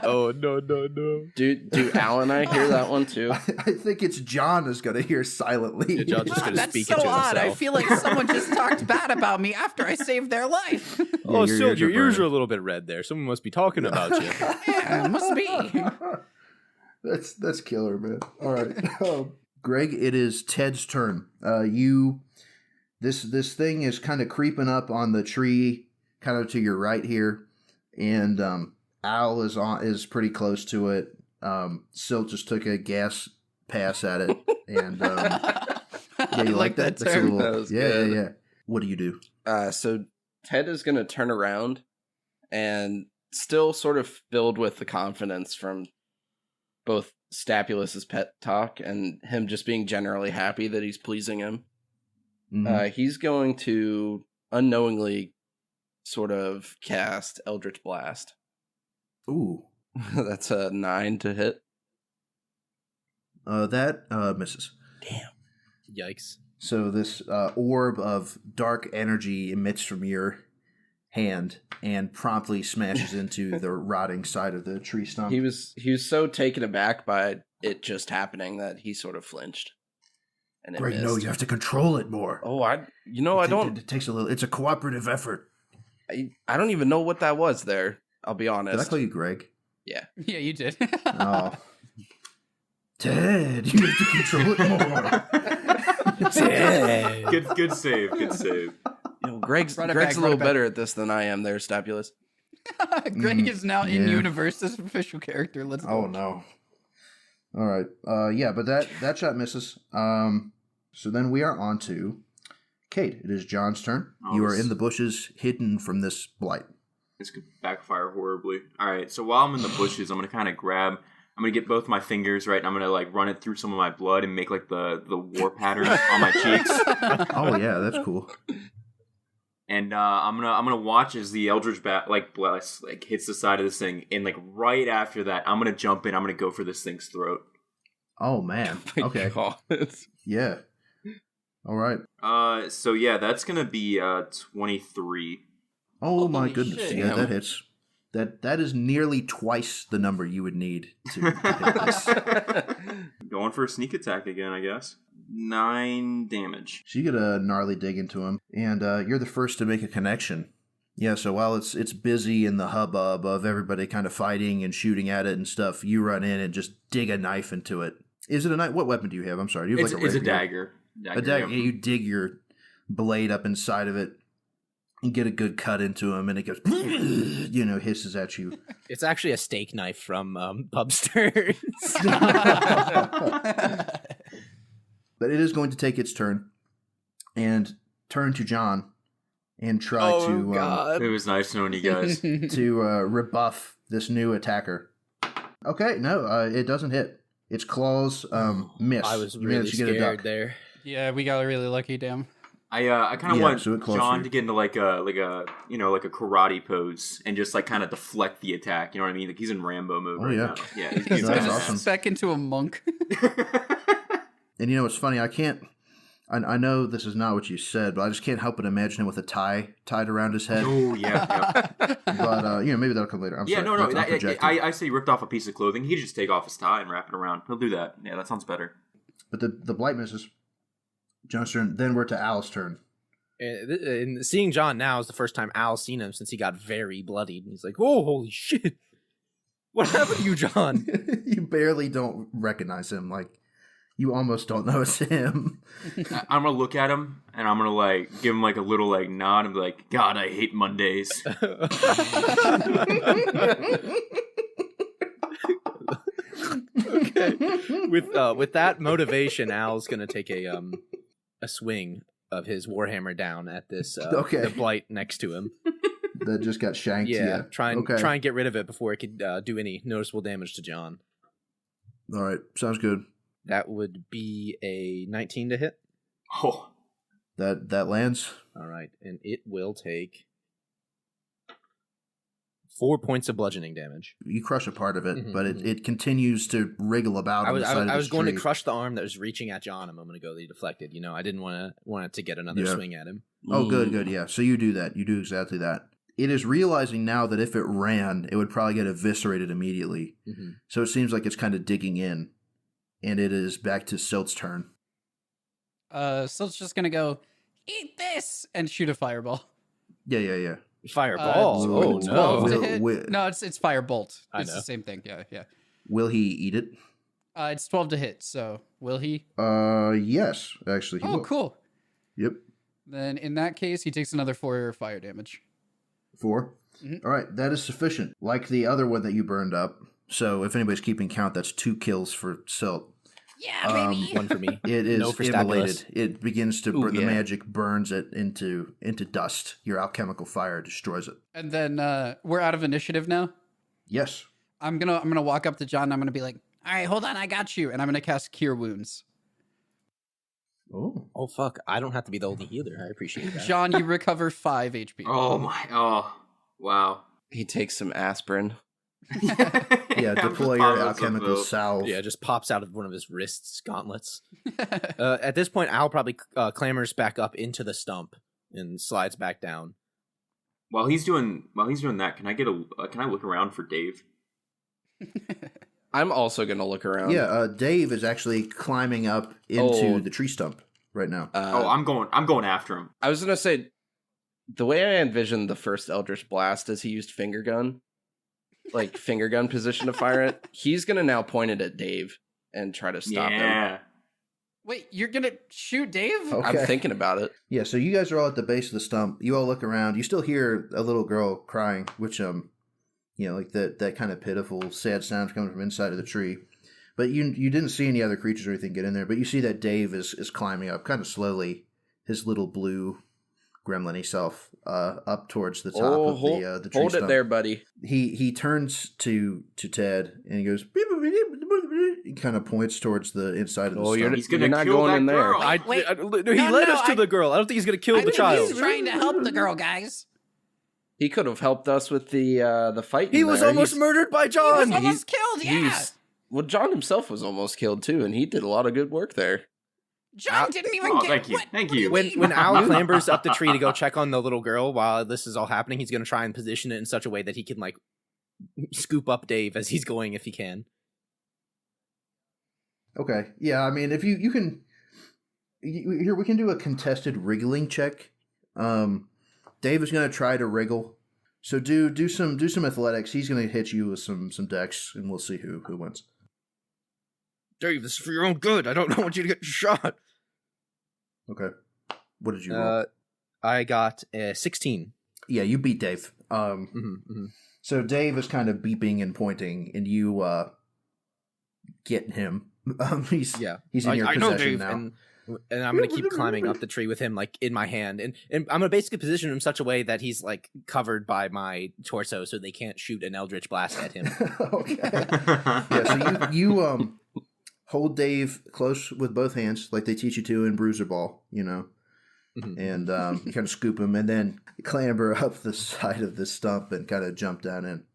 S6: Oh no.
S5: Do Al and I hear that one too?
S2: I think it's John is gonna hear silently.
S6: Yeah, John's just gonna
S1: That's
S6: speak
S1: so
S6: into
S1: odd.
S6: himself.
S1: I feel like someone just talked bad about me after I saved their life.
S6: Oh,
S2: your
S6: Sil,
S2: ears
S6: your
S2: are
S6: ears are
S2: burning.
S6: a little bit red there. Someone must be talking about you.
S1: Yeah, it must be.
S2: That's killer, man. All right, Greg, it is Ted's turn. This thing is kind of creeping up on the tree, kind of to your right here, and Al is pretty close to it. Silt just took a gas pass at it, and yeah, you like that?
S1: that term.
S5: That was
S2: yeah,
S5: good.
S2: yeah. What do you do?
S5: So Ted is going to turn around and still sort of filled with the confidence from both Stapulus's pet talk and him just being generally happy that he's pleasing him. He's going to unknowingly sort of cast Eldritch Blast.
S2: Ooh,
S5: That's a 9 to hit.
S2: that misses.
S3: Yikes.
S2: So this orb of dark energy emits from your hand and promptly smashes into the rotting side of the tree stump.
S5: He was so taken aback by it just happening that he sort of flinched. And it
S2: Greg,
S5: missed.
S2: no, you have to control it more.
S5: Oh, I don't.
S2: It takes a little. It's a cooperative effort.
S5: I don't even know what that was there. I'll be honest.
S2: Did I call you Greg?
S5: Yeah.
S1: Yeah, you did.
S2: Oh, Ted, you have to control it more.
S6: Ted.
S4: Good save.
S5: You know, Greg's
S1: Run it
S5: a
S1: back, run
S5: little
S1: it back.
S5: better at this than I am there, Stapulus.
S1: Greg is now in
S2: yeah.
S1: universe as official character. Let's go.
S2: Oh no. All right. Yeah, but that shot misses. So then we are on to Kate. It is John's turn.
S4: Oh,
S2: You are
S4: this-
S2: in the bushes, hidden from this blight.
S4: This could backfire horribly. All right, so while I'm in the bushes, I'm gonna get both my fingers right, and I'm gonna like run it through some of my blood and make like the war pattern on my cheeks.
S2: Oh yeah, that's cool.
S4: And I'm gonna watch as the Eldritch blast hits the side of this thing, and like right after that, I'm gonna jump in. I'm gonna go for this thing's throat.
S2: Oh man. Okay. Yeah. All right.
S4: So yeah, that's gonna be 23.
S2: Oh my
S1: Holy
S2: goodness.
S1: shit.
S2: Yeah, that hits. That is nearly twice the number you would need to hit this.
S4: Going for a sneak attack again, I guess. 9 damage.
S2: So you get a gnarly dig into him, and you're the first to make a connection. Yeah, so while it's busy in the hubbub of everybody kind of fighting and shooting at it and stuff, you run in and just dig a knife into it. Is it a knife? What weepon do you have? I'm sorry. Do you have
S4: It's,
S2: like
S4: it's a
S2: rapier?
S4: dagger.
S2: A dagger. Yeah, you dig your blade up inside of it and get a good cut into him, and it goes, hisses at you.
S3: It's actually a steak knife from Pubsters.
S2: But it is going to take its turn and turn to John and try
S4: It was nice knowing you guys.
S2: to rebuff this new attacker. Okay, no, it doesn't hit. Its claws miss.
S3: I was
S2: You
S3: really
S2: managed to get a
S3: scared
S2: duck.
S3: there.
S1: Yeah, we got really lucky, damn.
S4: I kind of
S2: Yeah,
S4: want
S2: so it closed
S4: John
S2: you.
S4: to get into like a like a karate pose and just like kind of deflect the attack. You know what I mean? Like he's in Rambo mode
S2: Oh,
S4: right
S2: yeah.
S4: now. Yeah, he's
S1: He's
S2: That's
S1: gonna
S2: awesome.
S1: spec into a monk.
S2: And you know what's funny? I know this is not what you said, but I just can't help but imagine him with a tie tied around his head.
S4: Oh yeah.
S2: But maybe that'll come later. I'm
S4: Yeah,
S2: sorry.
S4: no.
S2: I'm projecting.
S4: I say he ripped off a piece of clothing. He just take off his tie and wrap it around. He'll do that. Yeah, that sounds better.
S2: But the blight misses. John's turn. Then we're to Al's turn.
S3: And seeing John now is the first time Al's seen him since he got very bloodied. And he's like, "Oh, holy shit! What happened to you, John?"
S2: You barely don't recognize him. Like, you almost don't know it's him.
S4: I'm gonna look at him and I'm gonna like give him like a little like nod and be like, "God, I hate Mondays."
S3: Okay. With that motivation, Al's gonna take a swing of his warhammer down at this
S2: Okay.
S3: the blight next to him.
S2: That just got shanked.
S3: Yeah, try and
S2: Okay.
S3: get rid of it before it could do any noticeable damage to John.
S2: All right. Sounds good.
S3: That would be a 19 to hit.
S4: Oh,
S2: That lands.
S3: All right, and it will take 4 points of bludgeoning damage.
S2: You crush a part of it,
S3: Mhm,
S2: but it continues to wriggle about.
S3: I
S2: on
S3: was
S2: the side of
S3: I was
S2: this
S3: going to
S2: tree.
S3: crush the arm that was reaching at John a moment ago that he deflected. You know, I didn't want it to get another
S2: Yeah.
S3: swing at him.
S2: Oh, good. Yeah. So you do that. You do exactly that. It is realizing now that if it ran, it would probably get eviscerated immediately.
S3: Mm-hmm.
S2: So it seems like it's kind of digging in, and it is back to Silt's turn.
S1: Silt's just gonna go, eat this, and shoot a fireball.
S2: Yeah.
S3: Fireballs. Oh
S1: 12
S3: no!
S1: to
S2: Will-
S1: hit. No, it's firebolt.
S3: I
S1: It's
S3: know.
S1: the same thing. Yeah.
S2: Will he eat it?
S1: It's 12 to hit. So will he?
S2: Yes. Actually, he
S1: Oh,
S2: will.
S1: cool.
S2: Yep.
S1: Then in that case, he takes another 4 fire damage.
S2: 4.
S1: Mhm.
S2: All right, that is sufficient. Like the other one that you burned up. So if anybody's keeping count, that's 2 kills for Silt.
S1: Yeah, baby.
S3: One for me.
S2: It is
S3: No for
S2: immolated.
S3: Stapulus.
S2: It begins to
S5: Ooh,
S2: the
S5: yeah.
S2: magic burns it into dust. Your alchemical fire destroys it.
S1: And then we're out of initiative now.
S2: Yes.
S1: I'm gonna walk up to John. And I'm gonna be like, "All right, hold on, I got you." And I'm gonna cast Cure Wounds.
S2: Oh.
S3: Oh fuck! I don't have to be the only healer. I appreciate that.
S1: John, you recover 5 HP.
S4: Wow.
S5: He takes some aspirin.
S2: Yeah, deploy your alchemical salve.
S3: Yeah, just pops out of one of his wrists gauntlets. At this point, Al probably clambers back up into the stump and slides back down.
S4: While he's doing that, can I look around for Dave?
S5: I'm also gonna look around.
S2: Yeah, Dave is actually climbing up into
S5: Oh.
S2: the tree stump right now.
S4: I'm going after him.
S5: I was gonna say, the way I envisioned the first Eldritch Blast is he used finger gun position to fire it. He's gonna now point it at Dave and try to stop him.
S4: Yeah.
S1: Wait, you're gonna shoot Dave?
S2: Okay.
S5: I'm thinking about it.
S2: Yeah, so you guys are all at the base of the stump. You all look around. You still hear a little girl crying, which like that kind of pitiful, sad sound coming from inside of the tree. But you didn't see any other creatures or anything get in there. But you see that Dave is climbing up kind of slowly, his little blue gremlin-y self, up towards the top of the tree
S5: hold
S2: stump.
S5: it there, buddy.
S2: He turns to Ted and he goes. Beep, beep, beep, beep, beep. He kind of points towards the inside of the
S5: Oh,
S2: stump.
S4: He's gonna
S5: You're not
S4: kill
S5: going
S4: that
S5: in there.
S4: girl.
S1: Wait,
S3: He
S1: no,
S3: led
S1: no,
S3: us to
S1: I-
S3: the girl. I don't think he's gonna kill
S1: I
S3: the
S1: think
S3: child.
S1: he's trying to help the girl, guys.
S5: He could have helped us with the fight.
S3: He
S5: in
S3: was
S5: there.
S3: almost
S5: He's-
S3: murdered by
S1: He was
S3: John.
S1: almost killed. Yeah,
S5: Well, John himself was almost killed too, and he did a lot of good work there.
S1: John didn't even
S4: Oh,
S1: get.
S4: thank you.
S1: What?
S4: Thank
S1: What do
S4: you.
S1: mean?
S3: When Al clambers up the tree to go check on the little girl while this is all happening, he's gonna try and position it in such a way that he can like scoop up Dave as he's going if he can.
S2: Okay. Yeah, I mean, if you can... Here, we can do a contested wriggling check. Dave is going to try to wriggle. So do some athletics. He's going to hit you with some dex, and we'll see who wins.
S3: Dave, this is for your own good. I don't want you to get shot.
S2: Okay. What did you roll?
S3: I got a 16.
S2: Yeah, you beat Dave.
S3: Mm-hmm.
S2: So Dave is kind of beeping and pointing, and you get him. He's in your
S3: I know
S2: possession
S3: Dave,
S2: now.
S3: and And I'm gonna keep climbing up the tree with him like in my hand, and I'm gonna basically position him in such a way that he's like covered by my torso, so they can't shoot an eldritch blast at him.
S2: Okay. Yeah, so you hold Dave close with both hands, like they teach you to in Bruiser Ball, you know, and you kind of scoop him, and then clamber up the side of the stump and kind of jump down in.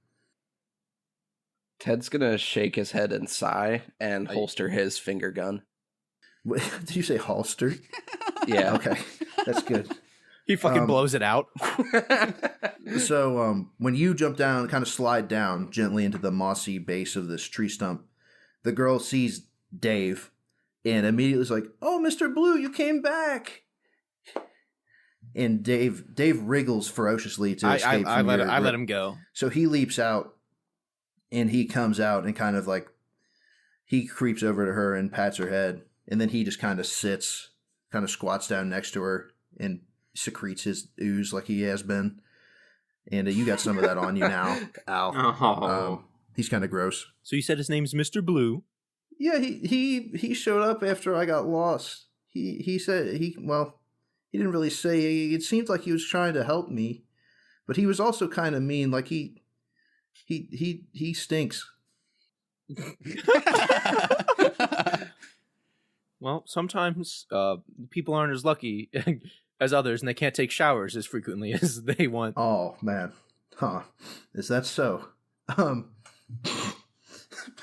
S5: Ted's gonna shake his head and sigh and holster his finger gun.
S2: What, did you say holster?
S5: Yeah.
S2: Okay, that's good.
S3: He fucking blows it out.
S2: So when you jump down, kind of slide down gently into the mossy base of this tree stump, the girl sees Dave and immediately is like, "Oh, Mr. Blue, you came back!" And Dave wriggles ferociously to escape
S3: I
S2: from your
S3: let him go.
S2: So he leaps out, and he comes out and kind of like he creeps over to her and pats her head, and then he just kind of sits, kind of squats down next to her and secretes his ooze like he has been. And you got some of that on you now, Al.
S4: Oh.
S2: He's kind of gross.
S3: So you said his name's Mr. Blue.
S2: Yeah, he showed up after I got lost. He said he didn't really say. It seemed like he was trying to help me, but he was also kind of mean. Like he stinks.
S3: Well, sometimes people aren't as lucky as others, and they can't take showers as frequently as they want.
S2: Oh man, huh? Is that so?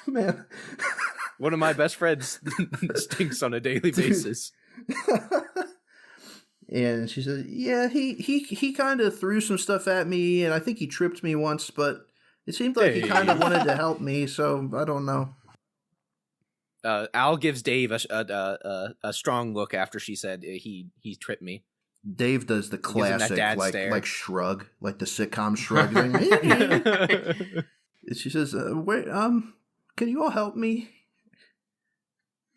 S2: Man.
S3: One of my best friends stinks on a daily basis.
S2: And she said, "Yeah, he kind of threw some stuff at me, and I think he tripped me once, but it seemed like he kind of wanted to help me, so I don't know."
S3: Al gives Dave a strong look after she said he tripped me.
S2: Dave does the classic like shrug, like the sitcom shrug thing. She says, "Wait, can you all help me?"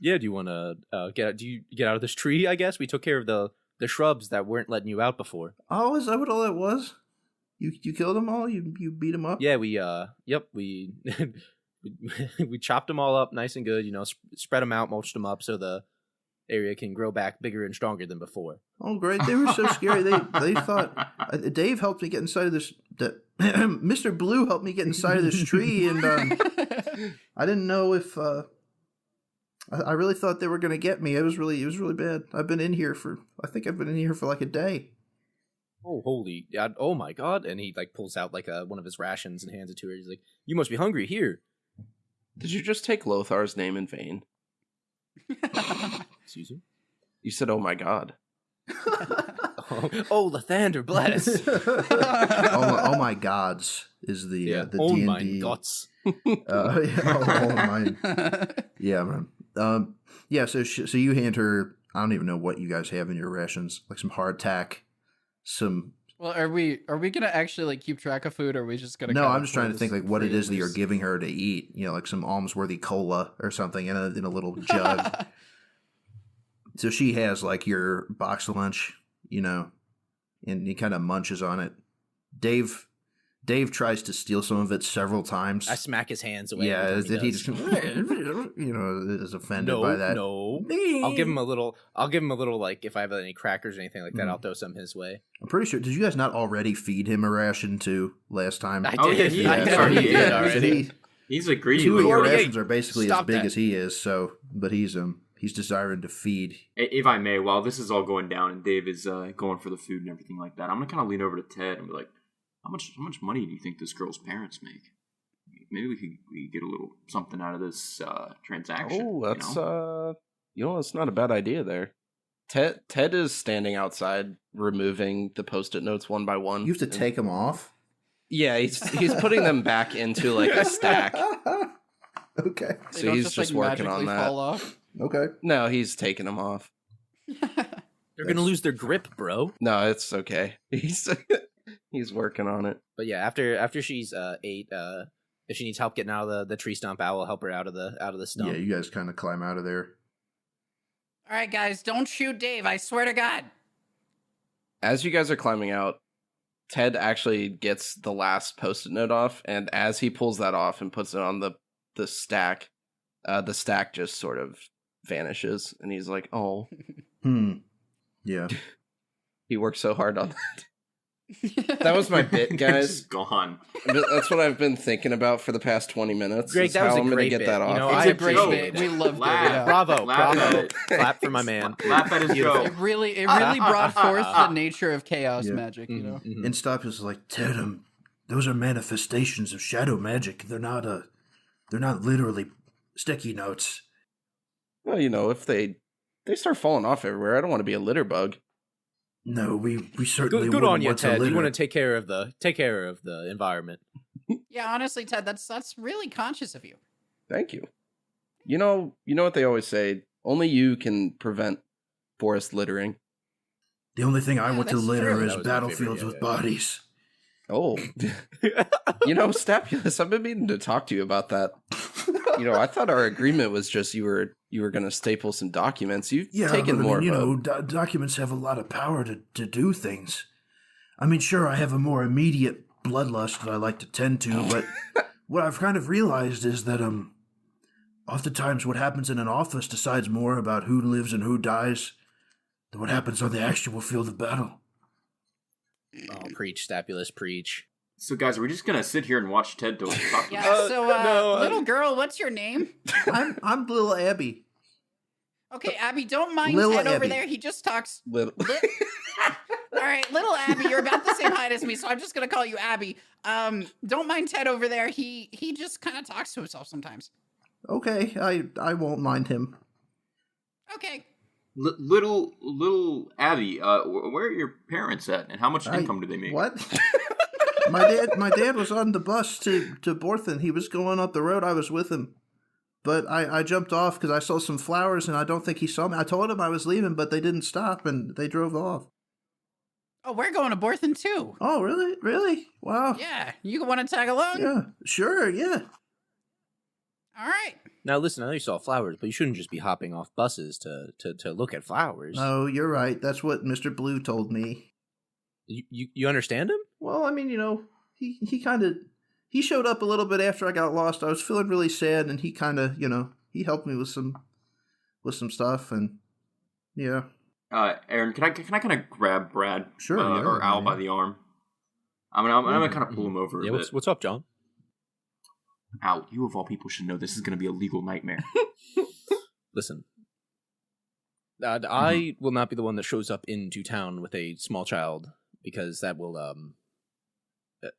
S3: Yeah, do you want to get out of this tree? I guess we took care of the shrubs that weren't letting you out before.
S2: Oh, is that what all that was? You killed them all? You beat them up?
S3: Yeah, we we chopped them all up nice and good. You know, spread them out, mulched them up, so the area can grow back bigger and stronger than before.
S2: Oh, great! They were so scary. They thought Dave helped me get inside of this. Mr. Blue helped me get inside of this tree, and I didn't know if. I really thought they were going to get me. It was really bad. I've been in here for like a day.
S3: Oh, holy God. Oh my God. And he like pulls out like one of his rations and hands it to her. He's like, "You must be hungry. Here."
S5: Did you just take Lothar's name in vain?
S3: Excuse me?
S5: You said, "Oh my God."
S3: Oh, Lathander, bless.
S2: Oh my gods is the
S3: oh
S2: D&D.
S3: my gods.
S2: Yeah, man. So you hand her. I don't even know what you guys have in your rations. Like some hardtack, some.
S1: Well, are we gonna actually like keep track of food, or are we just gonna?
S2: No,
S1: kind
S2: I'm
S1: of
S2: just trying to think like what it is that you're
S1: loose?
S2: giving her to eat. You know, like some Almsworthy cola or something in a little jug. So she has like your box lunch, you know, and he kind of munches on it. Dave tries to steal some of it several times.
S3: I smack his hands away.
S2: Yeah,
S3: that
S2: he just you know is offended by that.
S3: No, I'll give him a little like if I have any crackers or anything like that, I'll throw some his way.
S2: I'm pretty sure. Did you guys not already feed him a ration too last time?
S3: I
S4: did.
S3: did.
S4: Yeah,
S3: I
S4: sorry,
S3: did
S4: yeah.
S3: already.
S4: He's a greedy
S2: Two of your
S4: little.
S2: rations are basically as
S3: Stop
S2: big
S3: that.
S2: as he is. So, but he's desiring to feed.
S4: If I may, while this is all going down and Dave is going for the food and everything like that, I'm gonna kind of lean over to Ted and be like, How much money do you think this girl's parents make? Maybe we could get a little something out of this transaction.
S5: Oh, that's that's not a bad idea there. Ted is standing outside removing the post-it notes one by one.
S2: You have to take them off.
S5: Yeah, he's putting them back into like a stack.
S2: Okay.
S1: They
S5: So
S1: don't
S5: he's just
S1: like,
S5: working on
S1: magically
S5: that.
S1: Fall off.
S2: Okay.
S5: No, he's taking them off.
S3: They're gonna lose their grip, bro.
S5: No, it's okay. He's working on it.
S3: But yeah, after she's ate, if she needs help getting out of the tree stump, I will help her out of the stump.
S2: Yeah, you guys kind of climb out of there.
S1: All right, guys, don't shoot Dave. I swear to God.
S5: As you guys are climbing out, Ted actually gets the last post-it note off, and as he pulls that off and puts it on the stack just sort of vanishes, and he's like, "Oh,
S2: Yeah.
S5: he worked so hard on that." That was my bit,
S4: It's
S5: guys.
S4: just gone.
S5: That's what I've been thinking about for the past 20 minutes.
S3: Greg,
S5: is
S3: that was
S5: how
S3: a
S5: I'm gonna
S3: great
S5: get
S3: bit.
S5: that off.
S3: You know,
S1: It's
S3: I
S1: a great
S3: appreciate
S1: bit.
S3: it.
S1: We loved it.
S4: Laugh.
S1: Yeah.
S3: Bravo,
S4: Laugh at
S3: bravo.
S4: it.
S3: Clap for my man.
S4: Laugh at his
S3: Beautiful.
S4: joke.
S1: It really brought forth the nature of chaos
S2: Yeah.
S1: magic, you know.
S3: Mhm.
S2: And Stop is like, Ted, those are manifestations of shadow magic. They're not literally sticky notes.
S5: Well, if they start falling off everywhere, I don't want to be a litter bug.
S2: No, we certainly
S3: Good
S2: wouldn't
S3: on you,
S2: want to
S3: Ted. You
S2: litter.
S3: want to take care of the environment.
S1: Yeah, honestly, Ted, that's really conscious of you.
S5: Thank you. You know what they always say? Only you can prevent forest littering.
S2: The only thing I
S1: Yeah,
S2: want to
S1: that's
S2: litter
S1: true.
S2: is
S3: That was my
S2: battlefields
S3: favorite,
S2: with
S3: yeah.
S2: bodies.
S5: Oh, Stapulus, I've been meaning to talk to you about that. I thought our agreement was just you were going to staple some documents. You've
S2: Yeah,
S5: taken
S2: but,
S5: more.
S2: documents have a lot of power to do things. I mean, sure, I have a more immediate bloodlust that I like to tend to, but what I've kind of realized is that oftentimes what happens in an office decides more about who lives and who dies than what happens on the actual field of battle.
S3: Oh, preach, Stapulus, preach.
S4: So, guys, are we just gonna sit here and watch Ted talk?
S1: Yeah,
S3: no,
S1: little girl, what's your name?
S2: I'm little Abby.
S1: Okay, Abby, don't mind
S2: Lil
S1: Ted over
S2: Abby.
S1: there. He just talks.
S5: Little.
S1: All right, little Abby, you're about the same height as me, so I'm just gonna call you Abby. Don't mind Ted over there. He just kind of talks to himself sometimes.
S2: Okay, I won't mind him.
S1: Okay.
S4: Little Abby, where are your parents at, and how much income do they make?
S2: What? my dad was on the bus to Borthen. He was going up the road. I was with him. But I jumped off because I saw some flowers, and I don't think he saw me. I told him I was leaving, but they didn't stop, and they drove off.
S1: Oh, we're going to Borthen too.
S2: Oh, really? Really? Wow.
S1: Yeah, you want to tag along?
S2: Yeah, sure, yeah.
S1: All right.
S3: Now listen, I know you saw flowers, but you shouldn't just be hopping off buses to look at flowers.
S2: No, you're right. That's what Mr. Blue told me.
S3: You understand him?
S2: Well, I mean, he kind of... He showed up a little bit after I got lost. I was feeling really sad, and he kind of, he helped me with some stuff, and yeah.
S4: Aaron, can I kind of grab Brad
S2: Sure,
S4: or Al by the arm? I'm gonna kind of pull him over.
S3: Yeah.
S4: a bit.
S3: What's up, John?
S4: Al, you of all people should know this is gonna be a legal nightmare.
S3: Listen, I will not be the one that shows up into town with a small child because that will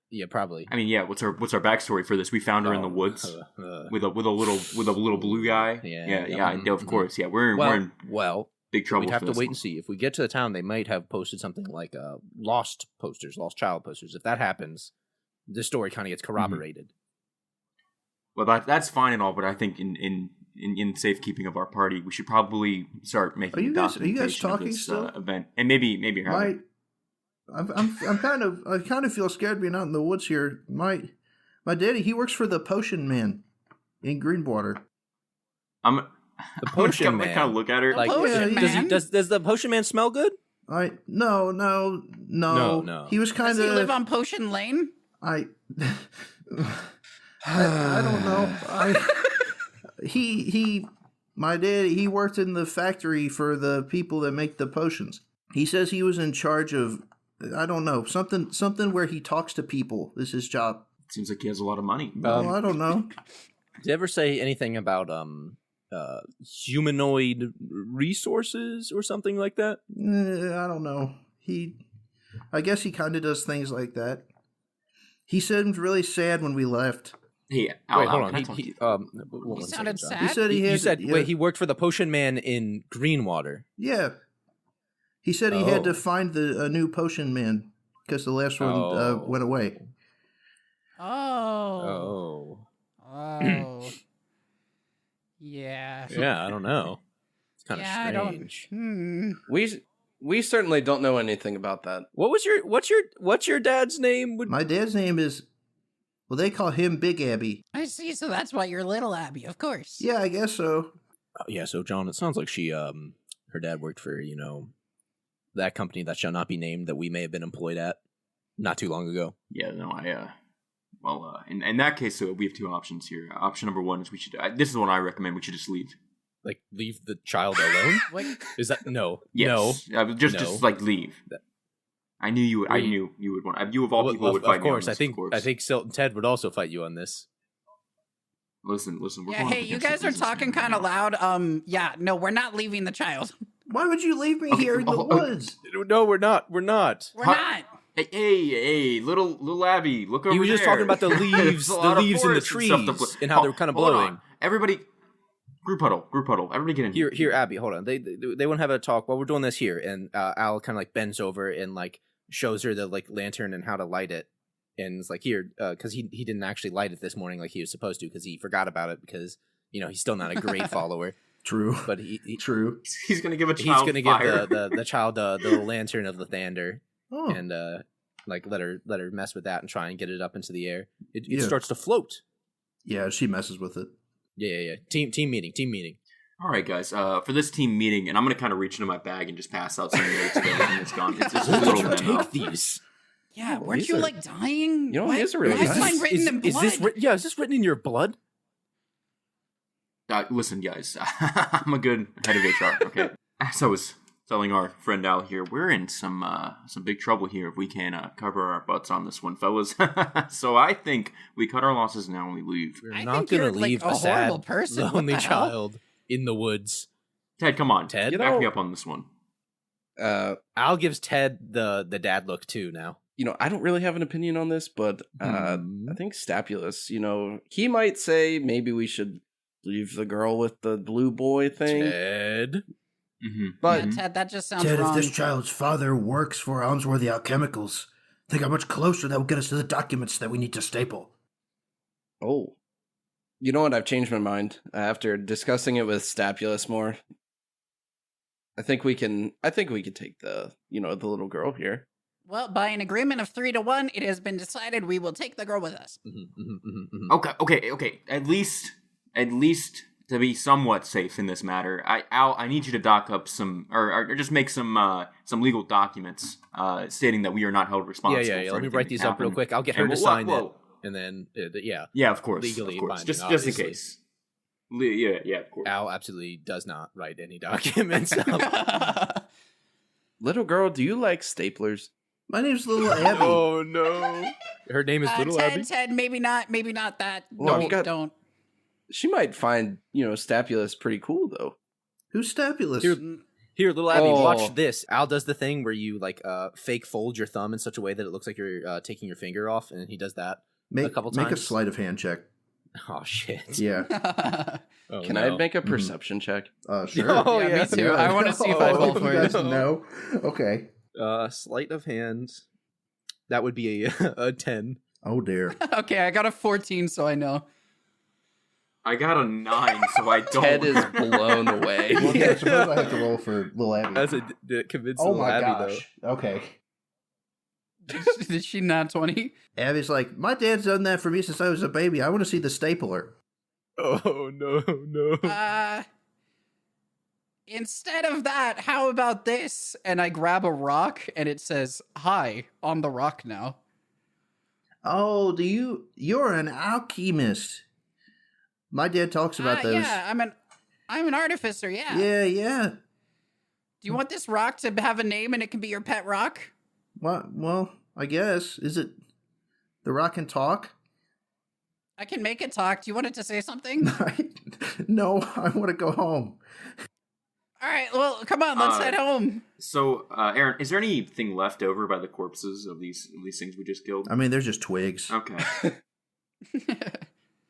S3: yeah, probably.
S4: I mean, yeah. What's our backstory for this? We found her in the woods with a little blue guy.
S3: Yeah,
S4: Of course. Yeah, we're in
S3: well,
S4: big trouble.
S3: we'd have
S4: for
S3: to
S4: this
S3: wait
S4: one.
S3: and see. If we get to the town, they might have posted something like lost child posters. If that happens, the story kind of gets corroborated.
S4: Well, that's fine and all, but I think in safekeeping of our party, we should probably start making
S2: Are you guys
S4: documentation
S2: talking
S4: of this
S2: still?
S4: event, and maybe
S2: I kind of feel scared being out in the woods here. My daddy, he works for the Potion Man in Greenwater.
S4: I'm
S3: The Potion
S4: I'm
S3: Man.
S4: kind of look at her.
S3: Like,
S1: Potion Man?
S3: does the Potion Man smell good?
S2: No.
S3: No.
S2: He was
S1: Does
S2: kind
S1: he live
S2: of.
S1: on Potion Lane?
S2: I don't know. My dad, he worked in the factory for the people that make the potions. He says he was in charge of, I don't know, something where he talks to people is his job.
S4: Seems like he has a lot of money.
S2: Well, I don't know.
S3: Did you ever say anything about humanoid resources or something like that?
S2: I don't know. I guess he kind of does things like that. He seemed really sad when we left.
S4: Hey, Al,
S3: Wait, hold
S4: Al,
S3: on.
S4: can I talk to you?
S1: He sounded
S3: John.
S1: sad.
S2: He said he had.
S3: You said
S2: yeah,
S3: wait, he worked for the Potion Man in Greenwater.
S2: Yeah. He said he had
S3: Oh.
S2: to find a new Potion Man because the last one
S3: Oh.
S2: went away.
S1: Oh. Oh. Yeah.
S3: Yeah, I don't know. It's kind
S1: Yeah, I
S3: of
S1: don't.
S3: strange.
S5: We certainly don't know anything about that.
S3: What's your dad's name?
S2: My dad's name is. Well, they call him Big Abby.
S1: I see. So that's why you're little Abby, of course.
S2: Yeah, I guess so.
S3: Yeah, so John, it sounds like her dad worked for that company that shall not be named that we may have been employed at not too long ago.
S4: Yeah, no, in that case, so we have two options here. Option number one is we should. This is the one I recommend. We should just leave.
S6: Like, leave the child alone?
S1: What?
S6: Is that no?
S4: Yes.
S6: No.
S4: Just like leave. I knew you. I knew you would want. You of all people would fight
S6: of course.
S4: me on this,
S6: I think Silt and Ted would also fight you on this.
S4: Listen. We're
S1: Yeah,
S4: going
S1: hey,
S4: up
S1: you
S4: against
S1: guys
S4: a
S1: are talking
S4: businessman
S1: kind of
S4: right now.
S1: loud. Yeah, no, we're not leaving the child.
S2: Why would you leave me
S4: Okay,
S2: here in the woods?
S6: No, we're not. We're not.
S1: We're
S4: Huh?
S1: not.
S4: Hey, little Abby, look over there.
S6: He was just talking about the leaves,
S4: There's a lot
S6: the
S4: of
S6: leaves in the
S4: forests and stuff to
S6: trees,
S4: put-
S6: and how they're kind of
S4: Hold
S6: blowing.
S4: on. Everybody, group huddle. Everybody get in
S6: Here, Abby, hold on. They want to have a talk while we're doing this here, and Al kind of like bends over and like shows her the like lantern and how to light it, and it's like here, because he didn't actually light it this morning like he was supposed to because he forgot about it because he's still not a great follower,
S2: True.
S6: but he
S2: True.
S4: He's gonna give a
S6: he's
S4: child
S6: gonna
S4: fire.
S6: give the child the lantern of the Thander
S2: Oh.
S6: and like let her mess with that and try and get it up into the air. It
S2: Yeah.
S6: starts to float.
S2: Yeah, she messes with it.
S6: Yeah. Team meeting.
S4: All right, guys. For this team meeting, and I'm gonna kind of reach into my bag and just pass out some notes of everything that's gone. It's just a
S6: Why
S4: little
S6: would you
S4: memo.
S6: take these?
S1: Yeah,
S5: Oh,
S1: weren't
S5: these
S1: you
S5: are-
S1: like dying?
S5: You know,
S1: Why,
S5: these are really
S1: why is
S5: nice.
S1: mine written in blood?
S6: Is this is this written in your blood?
S4: Listen, guys. I'm a good head of HR. Okay. As I was telling our friend Al here, we're in some big trouble here if we can't cover our butts on this one, fellas. So I think we cut our losses now and we leave.
S6: We're
S1: I
S6: not
S1: think
S6: gonna
S1: you're, like,
S6: leave
S1: a
S6: a sad,
S1: horrible person. What
S6: lonely
S1: the hell?
S6: child in the woods.
S4: Ted, come on.
S6: Ted?
S4: Back me up on this one.
S6: Al gives Ted the dad look too now.
S5: I don't really have an opinion on this, but I think Stapulus, he might say maybe we should leave the girl with the blue boy thing.
S6: Ted.
S4: Mm-hmm.
S5: But
S1: Yeah, Ted, that just sounds
S2: Ted,
S1: wrong.
S2: if this child's father works for Almsworthy Alchemicals, think how much closer that will get us to the documents that we need to staple.
S5: oh, you know what? I've changed my mind after discussing it with Stapulus more. I think we can take the the little girl here.
S1: Well, by an agreement of 3-1, it has been decided we will take the girl with us.
S4: Okay. At least to be somewhat safe in this matter, Al, I need you to dock up some, or just make some legal documents stating that we are not held responsible.
S6: Yeah.
S4: For
S6: Let me
S4: anything
S6: write
S4: that
S6: these up real
S4: happened.
S6: quick. I'll get
S4: Okay,
S6: her to
S4: whoa,
S6: sign
S4: whoa.
S6: it, and then yeah.
S4: Yeah, of course,
S6: Legally
S4: just
S6: binding,
S4: in
S6: obviously.
S4: case. Yeah, of course.
S6: Al absolutely does not write any documents up.
S5: Little girl, do you like staplers?
S2: My name's Little Abby.
S6: Oh no. Her name is Little Abby.
S1: Ted, maybe not that.
S5: Well,
S1: No,
S5: you got-
S1: don't.
S5: She might find Stapulus pretty cool though.
S2: Who's Stapulus?
S6: Here, Little Abby,
S5: Oh.
S6: watch this. Al does the thing where you like fake fold your thumb in such a way that it looks like you're taking your finger off, and he does that a couple
S2: Make a
S6: times.
S2: sleight of hand check.
S6: Oh shit.
S2: Yeah.
S6: Oh,
S5: Can
S6: no.
S5: I make a perception check?
S2: Sure.
S6: Oh,
S1: Yeah, me
S6: yeah.
S1: too. I want to see if I fall for
S2: you
S1: it.
S2: guys know. Okay.
S6: Sleight of hand. That would be a 10.
S2: Oh dear.
S1: Okay, I got a 14, so I know.
S4: I got a 9, so I don't.
S5: Ted is blown away.
S2: Well, yeah, I suppose I have to roll for Little Abby.
S6: That's a convince
S2: Oh
S6: Little
S2: my
S6: Abby
S2: gosh. Okay.
S1: Did she not 20?
S2: Abby's like, my dad's done that for me since I was a baby. I want to see the stapler.
S6: though. Oh no.
S1: Instead of that, how about this? And I grab a rock and it says "Hi" on the rock now.
S2: Oh, you're an alchemist. My dad talks about those.
S1: Yeah, I'm an artificer. Yeah.
S2: Yeah.
S1: Do you want this rock to have a name and it can be your pet rock?
S2: Well, I guess. Is it the rock can talk?
S1: I can make it talk. Do you want it to say something?
S2: No, I want to go home.
S1: All right, well, come on, let's head home.
S4: So, Aaron, is there anything left over by the corpses of these things we just killed?
S2: I mean, they're just twigs.
S4: Okay.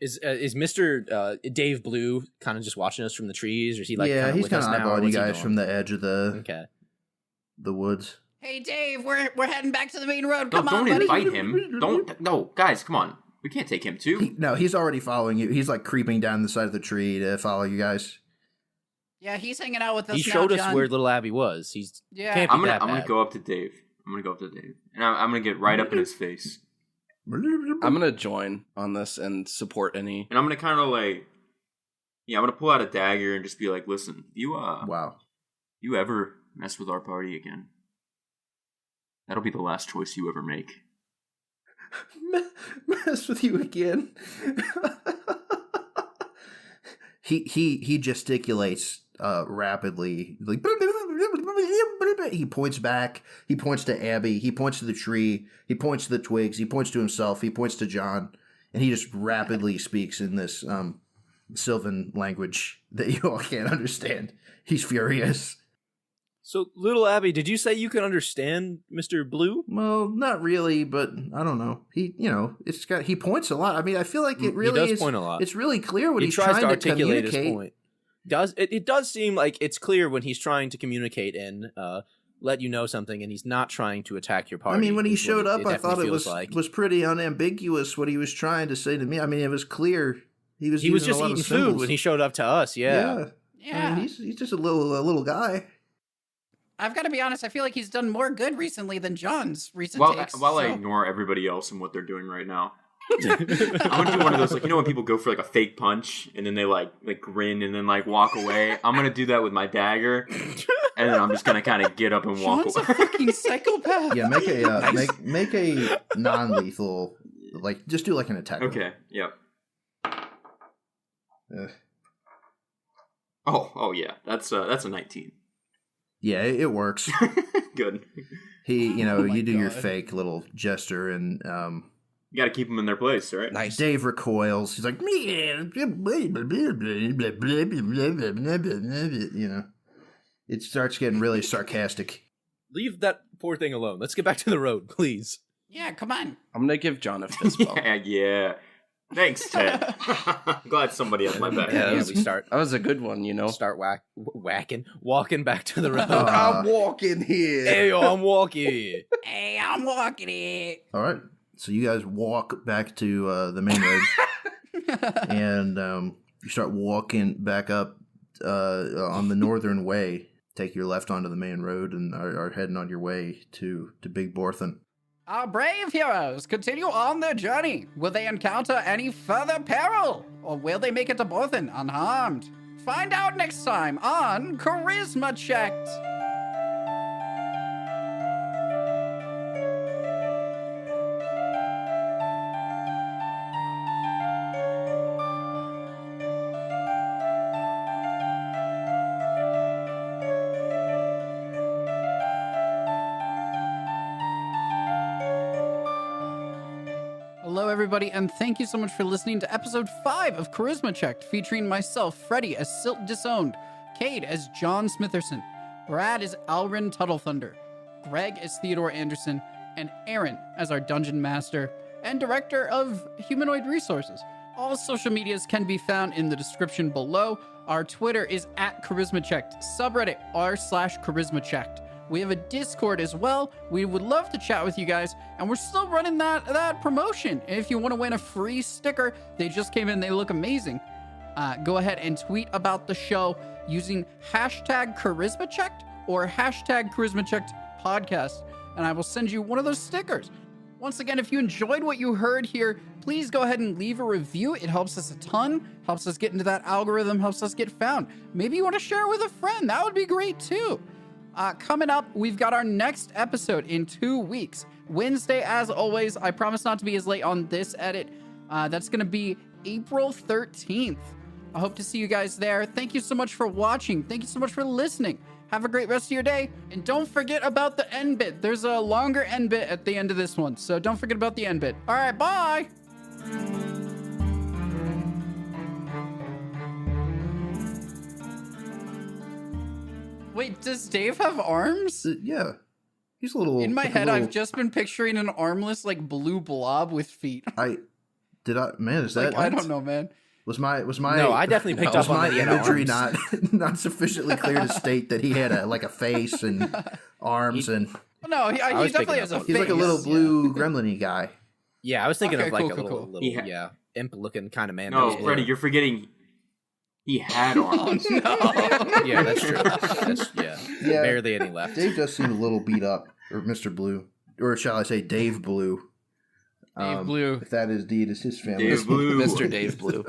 S6: Is Mr. Dave Blue kind of just watching us from the trees, or is he like
S2: yeah,
S6: kinda
S2: he's
S6: with
S2: kind
S6: us
S2: of
S6: now?
S2: eyeballing you
S6: What's he
S2: guys
S6: doing?
S2: from the edge of
S6: Okay.
S2: the woods.
S1: Hey, Dave, we're heading back to the main road.
S4: No,
S1: Come on,
S4: don't
S1: buddy.
S4: invite him. No, guys, come on. We can't take him too.
S2: No, he's already following you. He's like creeping down the side of the tree to follow you guys.
S1: Yeah, he's hanging out with us
S6: He
S1: now,
S6: showed us
S1: John.
S6: where Little Abby was. He's
S1: Yeah.
S6: can't be
S4: I'm
S6: that
S4: gonna
S6: bad.
S4: go up to Dave. And I'm gonna get right up in his face.
S5: I'm gonna join on this and support any.
S4: And I'm gonna kind of like, I'm gonna pull out a dagger and just be like, listen,
S2: Wow.
S4: you ever mess with our party again, that'll be the last choice you ever make.
S2: Mess with you again. he gesticulates rapidly, like he points back, he points to Abby, he points to the tree, he points to the twigs, he points to himself, he points to John, and he just rapidly speaks in this Sylvan language that you all can't understand. He's furious.
S6: So, little Abby, did you say you can understand Mr. Blue?
S2: Well, not really, but I don't know. He points a lot. I mean, I feel like it really
S6: he does point a lot.
S2: It's really clear when
S6: He
S2: he's
S6: tries
S2: trying
S6: to
S2: to
S6: articulate
S2: communicate.
S6: his point. It does seem like it's clear when he's trying to communicate and let you know something, and he's not trying to attack your party.
S2: I mean, when he
S6: is what
S2: showed up, I thought it
S6: definitely feels
S2: was pretty unambiguous what he was trying to say to me. I mean, it was clear. He was
S6: just
S2: a lot
S6: eating
S2: of
S6: food
S2: symbols.
S6: when he showed up to us. Yeah.
S2: I mean, he's just a little guy.
S1: I've got to be honest. I feel like he's done more good recently than John's recent takes.
S4: While I ignore everybody else and what they're doing right now, I'm gonna do one of those, like, you know, when people go for like a fake punch and then they like grin and then like walk away. I'm gonna do that with my dagger, and then I'm just gonna kind of get up and walk
S1: John's
S4: away.
S1: a fucking psychopath.
S2: Yeah, make a make a non-lethal, like just do like an attack.
S4: Okay. Yep.
S2: Ugh.
S4: Oh yeah. That's a 19.
S2: Yeah, it works.
S4: Good.
S2: You do your
S1: God.
S2: fake little gesture, and
S4: You got to keep them in their place, right?
S5: Nice.
S2: Dave recoils. He's like, it starts getting really sarcastic.
S6: Leave that poor thing alone. Let's get back to the road, please.
S1: Yeah, come on.
S5: I'm gonna give John a fist bump.
S4: Yeah. Thanks, Ted. Glad somebody has my back.
S5: Yeah,
S6: Yeah, we start
S5: That was a good one, you know.
S6: start walking back to the road.
S2: I'm
S5: walking here.
S6: Hey, yo, I'm walking.
S1: Hey, I'm walking it.
S2: All right, so you guys walk back to the main road, and you start walking back up on the northern way. Take your left onto the main road and are heading on your way to Big Borthen.
S1: Our brave heroes continue on their journey. Will they encounter any further peril? Or will they make it to Borthen unharmed? Find out next time on Charisma Checked. Hello, everybody, and thank you so much for listening to episode 5 of Charisma Checked, featuring myself, Freddie, as Silt Disowned, Cade as John Smitherson, Brad as Alrin Tuttle-Thunder, Greg as Theodore Anderson, and Aaron as our Dungeon Master and Director of Humanoid Resources. All social medias can be found in the description below. Our Twitter is @CharismaChecked, subreddit r/CharismaChecked. We have a Discord as well. We would love to chat with you guys, and we're still running that promotion. If you want to win a free sticker, they just came in. They look amazing. Go ahead and tweet about the show using #CharismaChecked or #CharismaCheckedPodcast, and I will send you one of those stickers. Once again, if you enjoyed what you heard here, please go ahead and leave a review. It helps us a ton, helps us get into that algorithm, helps us get found. Maybe you want to share it with a friend. That would be great too. Coming up, we've got our next episode in 2 weeks. Wednesday, as always. I promise not to be as late on this edit. That's going to be April 13th. I hope to see you guys there. Thank you so much for watching. Thank you so much for listening. Have a great rest of your day. And don't forget about the end bit. There's a longer end bit at the end of this one. So don't forget about the end bit. All right, bye. Wait, does Dave have arms?
S2: Yeah, he's a little.
S1: In my
S2: like a
S1: head,
S2: little-
S1: I've just been picturing an armless, like, blue blob with feet.
S2: Man, is
S1: Like,
S2: that?
S1: I don't know, man.
S2: Was my
S6: No, I definitely picked
S2: was
S6: up on
S2: my
S6: that he had
S2: imagery
S6: arms.
S2: not sufficiently clear to state that he had a face and arms and
S1: No, he
S6: was
S1: definitely
S6: picking
S1: has
S6: up
S1: a
S6: on
S1: face.
S2: he's like a little blue gremlin-y guy.
S6: Yeah, I was thinking
S1: Okay,
S6: of like
S1: cool,
S6: a
S1: cool,
S6: little,
S1: cool.
S6: little
S4: Yeah.
S6: imp-looking kind of man.
S4: No,
S6: that was
S4: Freddie,
S6: blue.
S4: you're forgetting he had arms.
S1: Oh, no.
S6: Yeah, that's true.
S2: Yeah.
S6: Barely any left.
S2: Dave does seem a little beat up, or Mr. Blue, or shall I say Dave Blue?
S1: Dave Blue.
S2: If that is indeed is his family.
S4: Dave Blue.
S5: Mr. Dave Blue.